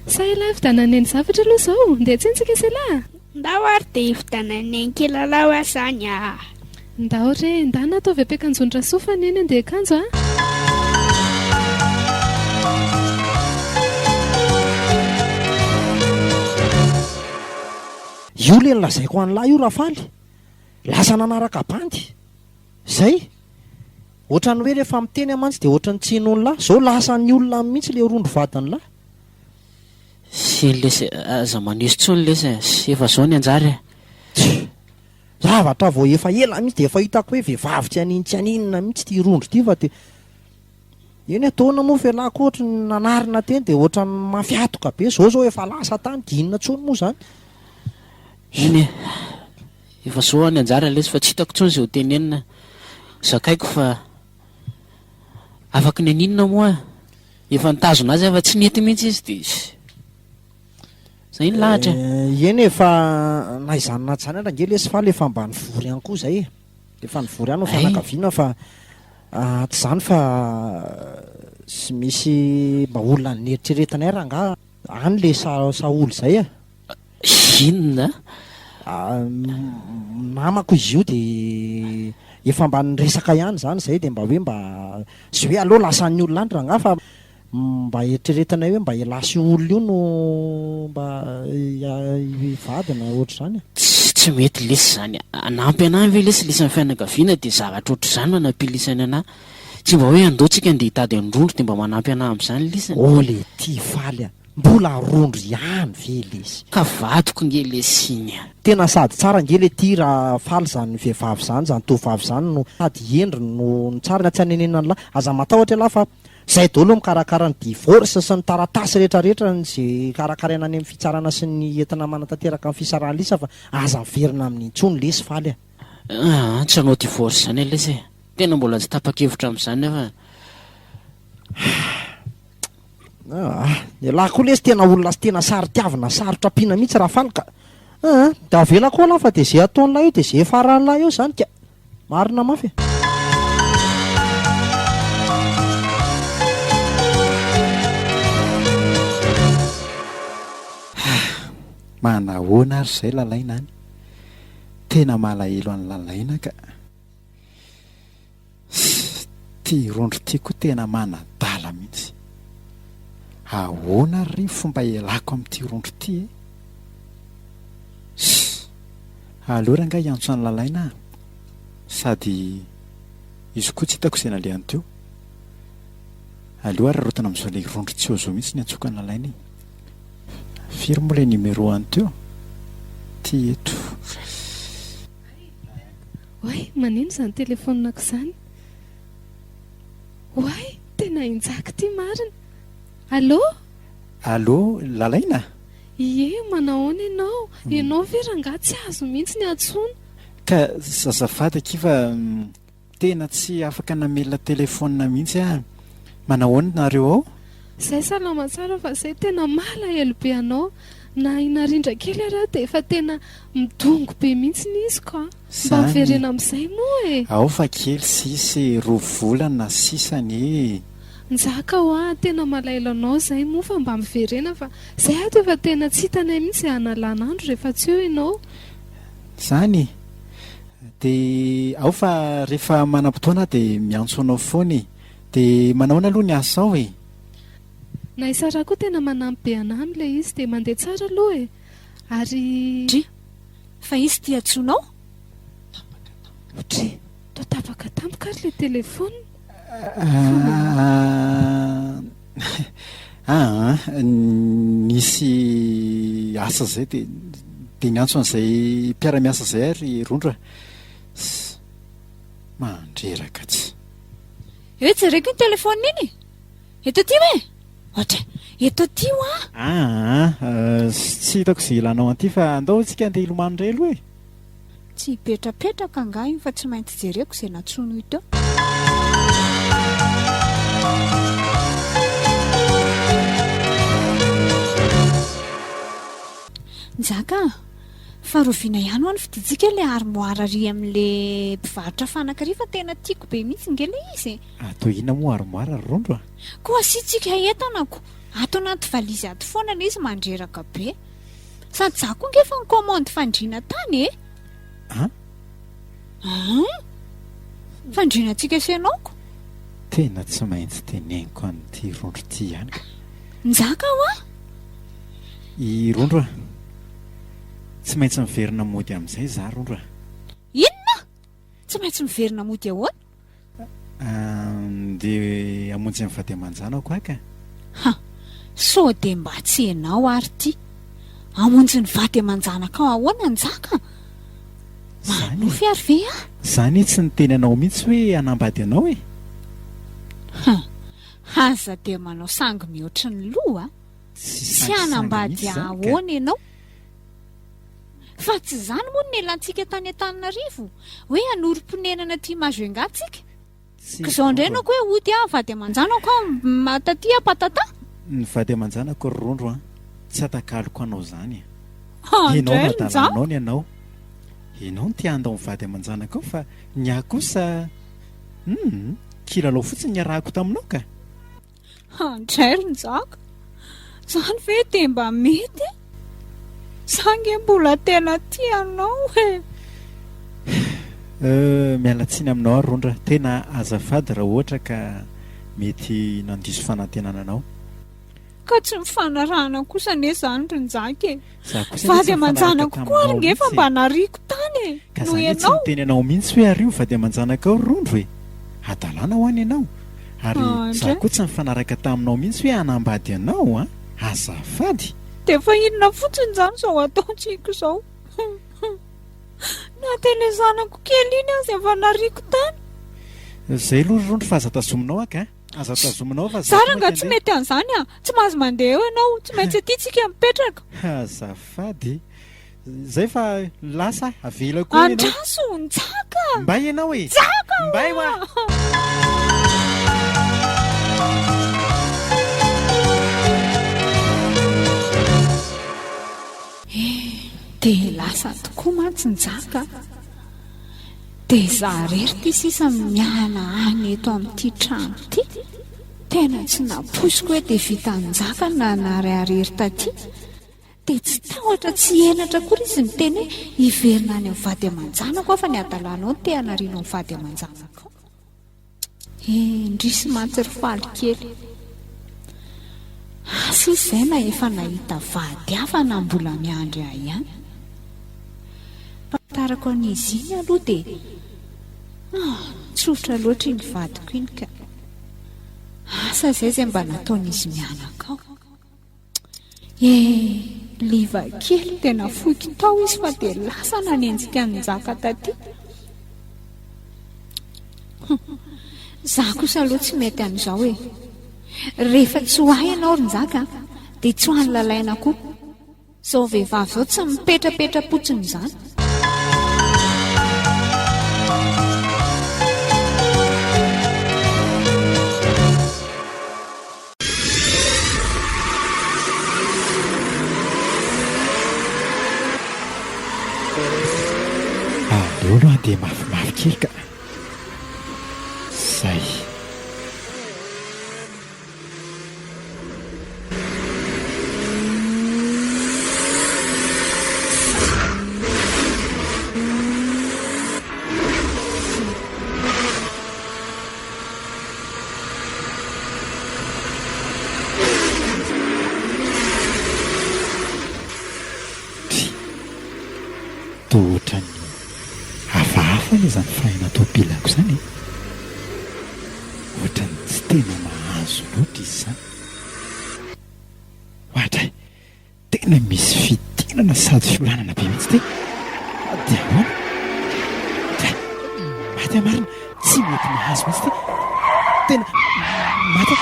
Sa ela hividananeny zavatra aloha izao. Ndeha tsintsika isela. Ndao ary dia hividananeny kilalao azany a. Ndao re, ndana ataovy ampiakanjonitra sofa neny andeha akanjo a. io le nolazaiko an'lahy io rafaly lasa nanaraka bandy zay ohatrany hoe rehefa miteny amantsy dia ohatrany tsy noho ny lahy zao lasan'ny olona mihitsy le rondro vadiny lahy sy lesa aza manisy tsony lesa sy efa zao ny anjary zavatra vao efa ela mihitsy dia efa hitako hoe vehivavy tsy anintsy aninona mihitsy ty rondro ty fa dia eny ataona moa fialako ohatra ny nanarina teny dia ohatrany mafiatoka be zao efa lasa tany dinina tsony moa zany eny efa zao ny anjara lesy fa tsy hitako tsony zay ho tenenina zakaiko fa afaka ny aninona moa efa nitazona azy fa tsy nety mihitsy izy dia zay ny lahatra eny efa naizanona tsy zany ange lesy fa lefa mba nivory ihany koa zay efa nivory ihany ho fianakaviana fa tsy zany fa sy misy mba olona neritreretanay ranga any le saolo zay inona namako izy io dia efa mba niresaka ihany zany zay dia mba hoe mba sy hoe aloha lasan'ny olona any ranga fa mba eritreretanay hoe mba elasy olona io no mba vadina ohatra zany tsy mety lesy zany anampy anahy ve lesy lesan'ny fianakaviana dia zavatra ohatr' zany manampilisany anahy tsy mba hoe andaotsika ndeha hitady androndro dia mba manampy anahy amin'izany lesany ole ty faly a mbola rondro ihany ve lesy ka vadiko nge lesy iny a tena sady tsara nge le ty raha faly zany vehivavy zany zany tovavy zany no sady endry no tsara na tsy hanenena ny lahy aza matahotra lahy fa zay daholo mikarakara ny divorce sy ny taratasy rehetrarehetra zay karakaraina any amin'ny fitsarana sy ny entina manatanteraka amin'ny fisarahalisa fa aza miverina amin'ny intsony lesy faly a tsy hanao divorce zany lesy tena mbola tsy tapa-kevitra amin'izany afa lahy koa lesy tena olona sy tena sary tiavina sarotra ampiana mihitsy raha faly ka da avela koa lahy fa dia zay ataon'lahy io dia zay faran'lahy eo zany ka marina mafy manahoana ary izay lalaina any tena malahelo any lalaina ka ty rondro ty koa tena manadala mihitsy ahoana ry fomba elako amin'ity rondro ty aloha ranga hiantso any lalaina sady izy koa tsy hitako izay nalehany teo aloha ary rotana amin'izao le rondro tsy eo zao mihitsy ny antsoka ny lalaina firy moa le numéro any teo ty eto oay manino izany telefoninako izany oay tena injaka ty marina allo lalaina ie manahoana ianao ve ranga tsy azo mihitsy ny antsona ka zazavady kiva tena tsy afaka namelona telefona mihitsy a manahoana nareo ao zay salama tsara fa zay tena malahelo be anao na inarindra kely araha dia efa tena midongo be mihitsy ny izy ka mba miverena amin'izay moa ao fa kely sisy rovolana sisany njaka ho tena malahelo anao zay moa fa mba miverena fa zay ato efa tena tsy hitanay mihitsy analan'andro rehefa tsy eo ianao zany dia ao fa rehefa manam-potoana dia miantso anao foany dia manahoana aloha ny asao na isara koa tena manampy be anahy amin'ilay izy dia mandeha tsara aloha ary fa izy ty atsonao otry to tapaka tampoka ary le telefona nisy asa zay dia niantso an'izay mpiara-miasa zay ary rondra mandreraka tsy eo jereko iny telefona iny eto ty hoe ohatra eto ty ho tsy hitako izay ilanao an'ity fa andao tsika andeha ilomano indray aloha tsy hipetrapetraka anga iny fa tsy maintsy jereko izay natsono ito faharoviana ihany ho any fiditsika ilay armoara ry amin'ilay mpivarotra fanaka ry fa tena tiako be mihitsy nge ilay izy. Atao ina moa armoara ry Rondro a? Koa asiantsika entanako ato anaty valizy ato foana ilay izy mandreraka be. Sady za koa nge efa nikomandy fandriana tany e. Fandrianantsika senaoko. Tena tsy maintsy teneniko an'ity Rondro ty ihany ka. Nzaka ho a? I Rondro a, tsy maintsy miverina mody amin'izay za Rondro a. Inona? Tsy maintsy miverina mody ahoana? Dia hamonjy amin'ny vady aman-janako aka. So dia mba tsy ianao ary ty. Hamonjy ny vady aman-janaka ao ahoana Nzaka? Manofy ary ve a? Zany tsy niteny anao mihitsy hoe hanambady anao e. Aza dia manao sangy mihoatra ny loha a. Sy hanambady ahoana ianao? Fa tsy izany moa ny elantsika tany Antananarivo hoe hanorom-ponenana ty Mazoengatsika. Ka izao indrenako hoe ody vady aman-janako mataty apatata. Ny vady aman-janako ry Rondro a, tsy atakaloko anao zany. Ianao madalanao ny ianao. Ianao no tia andao mivady aman-janako fa ny ahy kosa kilalao fotsiny ny arahako taminao ka. Andray ry Nzaka. Zany ve dia mba mety? Sange mbola tena tianao e. Miala tsiny aminao ary Rondra, tena azafady raha ohatra ka mety nandiso fanantenana anao. Ka tsy mifanarahana kosa ane zany ry Nzaka e. Vady aman-janako koa ary nge fa mba nariko tany e. Ka zany tsy niteny anao mihitsy hoe ario vady aman-janaka ao ry Rondro e. Adalàna ho any ianao. Ary za koa tsy mifanaraka taminao mihitsy hoe hanambady anao a. Azafady. Dia fa inona fotsiny zany izao ataontsika izao? Na tena zanako kely iny azy efa nariko tany. Zay aloha Rondro fa aza tazominao aka. Aza tazominao fa Zara nga tsy mety an'izany a. Tsy mahazo mandeha eo ianao. Tsy maintsy aty tsika mipetraka. Azafady. Zay fa lasa avela koa ianao. Andraso Nzaka. Mbay ianao e. Nzaka. Mbay wa. Dia lasa tokoa mantsy Nzaka. Dia za rery ty sisa miala any eto amin'ity trano ty. Tena tsy naposiko hoe dia vita Nzaka na nareharery taty. Dia tsy tahotra tsy henatra koa izy miteny hoe hiverina any amin'ny vady aman-janako fa ny adalanao no te hanariana amin'ny vady aman-janako. Ndrisy mantsy ry faly kely. Asa izay na efa nahita vady hafa na mbola miandry ahy ihany. Patarako an'izy iny aloha dia tsotra loatra ny vadiko iny ka. Asa izay mba nataon'izy mianaka ao. Liva kely tena foiky tao izy fa dia lasa nanenjika ny Nzaka taty. Za kosa aloha tsy mety an'izao e. Rehefa tsy ho ahy ianao ry Nzaka dia tsy ho any lalaina koa. Izao vehivavy izao tsy mipetrapetra-potsiny izany. Aleo aloha dia mafimafy kely ka. Zay. Tohatra ny hafahafa ny zany fahina tobilako zany. Ohatra ny tsy tena mahazo loatra izy zany. Ohatra tena misy fidinana sady fiolanana be mihitsy ty. Dia ahoana? Maty marina tsy mety mahazo mihitsy ty. Tena maty.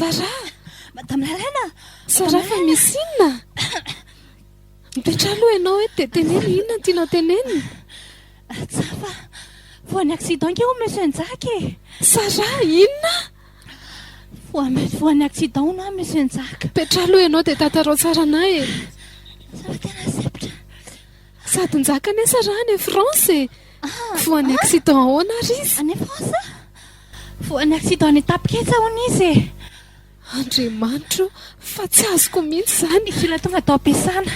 Sara, madame Lalana. Sara fa misy inona? mipetra aloha ianao hoe de teneny inona no tianao teneniny tsafa voan'ny accident ke ho monsieur Njaka e sara inona voan'ny accident no monsieur Njaka mipetra aloha ianao dia tantarao tsara anay e tsafa tena sepitra sady njaka ane sara any France e voan'ny accident ahoana ry izy any France voan'ny accident ny tapiketsa hono izy e andriamanitro fa tsy azoko mihitsy zany sila tonga tao ampiasana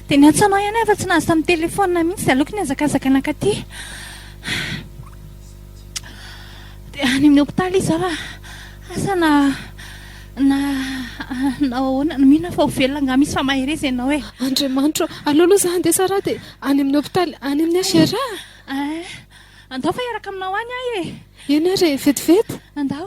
dia ny antsanao ihany efa tsy nahazo tamin'ny telefona mihitsy dia aloka ny azakazaka anakaty dia any amin'ny hôpitaly izy aho asa mihina fa ho velona nga misy famahereza ianao e andriamanitro aloaloha zany dia sara dia any amin'ny hôpitaly any amin'ny asera andao fa hiaraka aminao any ahy e eny ary vetivety andao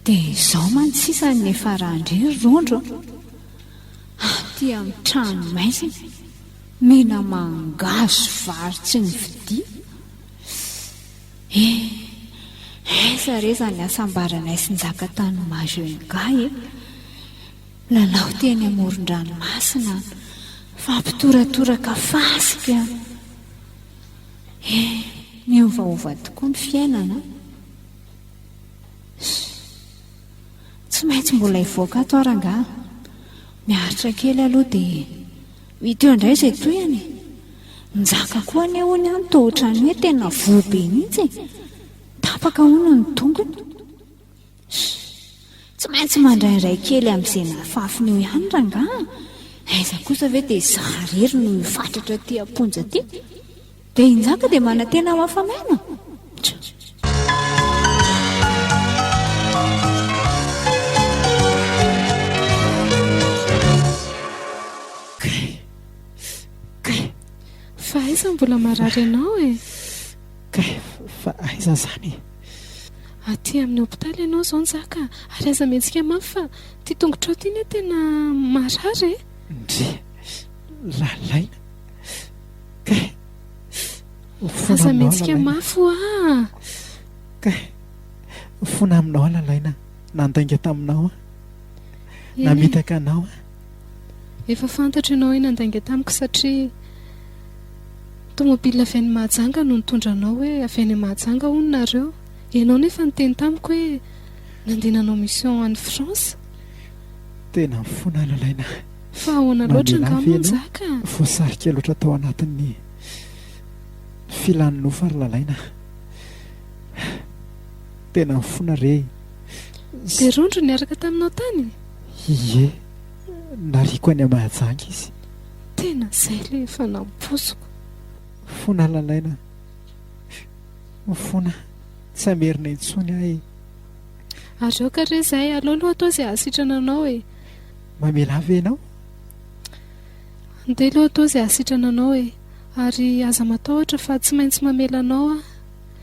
dia izao mantsisany efa rahandrery rondro aty amin'ny trano maizina mena mangazo vary tsy ny vidia aiza reza ny asambaranay sy njaka tany mageongay e lalao teny amoron-dranomasina fampitoratoraka fasika miovaova tokoa ny fiainana tsy maintsy mbola hivoaka ato aranga miaritra kely aloha dia viteo indray izay toyany njaka koa any ahoany any tohotrany hoe tena voabe mihitsy e tapaka hono ny tongony tsy maintsy mandraindray kely amin'izay nafafiny eo ihany ranga aiza kosa ve dia zarery no hifatratra ty amponja ty dia injaka dia mana tena mafamaina fa aiza mbola marary ianao e fa aiza zany aty amin'ny hôpitaly ianao zao njaka ary aza mihetsika mafy fa ty tongotra ao ty ny tena marary e ndre lalaina aza mihetsika mafy ho fona aminao lalaina nandainga taminao namitaka anao efa fantatra ianao hoe nandainga tamiko satria tomobile avy any Mahajanga no nitondra anao hoe avy any Mahajanga hono nareo ianao nefa niteny tamiko hoe nandehananao mission any France tena mifona lalaina fa ahoana loatra ngamonjaka voasarika loatra tao anatin'ny filany nofa ry lalaina tena mifona re dia rondro niaraka taminao tany ie nariko any Mahajanga izy tena izay le efa namposoko fona lalaina mifona tsy amerina intsony ahy ary eo ka re izay aloaloha atao izay ahasitrana anao e mamela avy ianao andeha loha atao izay ahasitrana anao e ary aza matahotra fa tsy maintsy mamela anao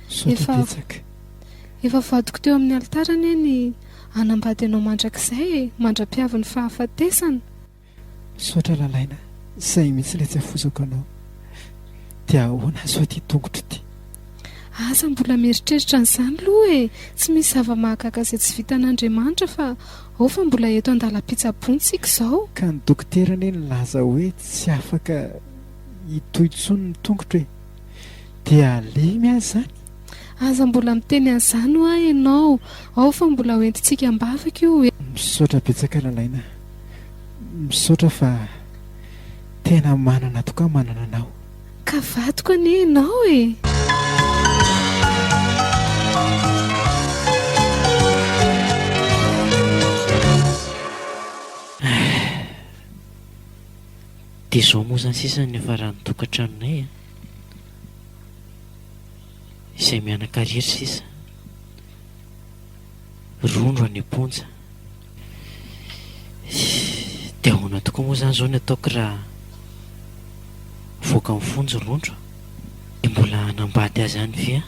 sotabetsaka efa vadiko teo amin'ny alitarany eny anambady anao mandrakizay e mandra-piavin'ny fahafatesana sotra lalaina izay mihitsy ilay tsy afozako anao dia ahoana azo ty tongotra ity aza mbola mieritreritra n'izany loha e tsy misy zava-mahagaga izay tsy vitan'Andriamanitra fa ao fa mbola eto an-dalam-pitsaboantsika izao ka ny dokotera eny laza hoe tsy afaka hitohitsony ny tongotra hoe dia alemy azy zany aza mbola miteny an'izany ho ahy ianao ao fa mbola hoentintsika ambavaka io e misaotra betsaka lalaina misaotra fa tena manana tokoa manana anao ka vadiko ane ianao e dia izao moa zany sisany efa raha nitokantranonay izay mianakariry sisa rondro any amponja dia ahoana tokoa moa zany zao ny ataoko raha voaka mifonjy rondro dia mbola nambady azy any ve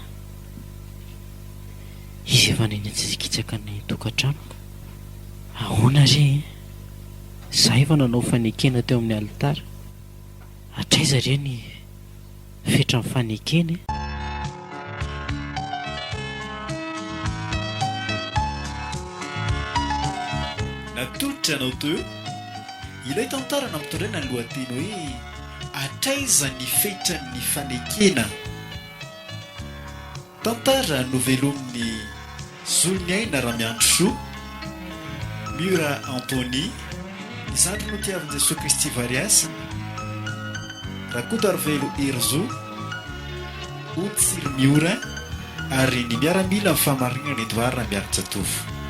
izy efa nenetsikitsaka ny tokantrano ahoana re za efa nanao fanekena teo amin'ny alitara hatraiza re ny fetra ny fanekena niditranao teo ilay tantarana mitondraina ny lohateny hoe atraiza ny feitran'ny fanekena. Tantara novelomin'ny Zolniaina Ramiandrosoa, Mura Antony, ny zandry no tiavin' Jesosy Kristy Variasa, Rakotarvelo Erzo, Otsir Miora, ary ny miaramila amin'ny famarinana Edouard Miaritsatovo.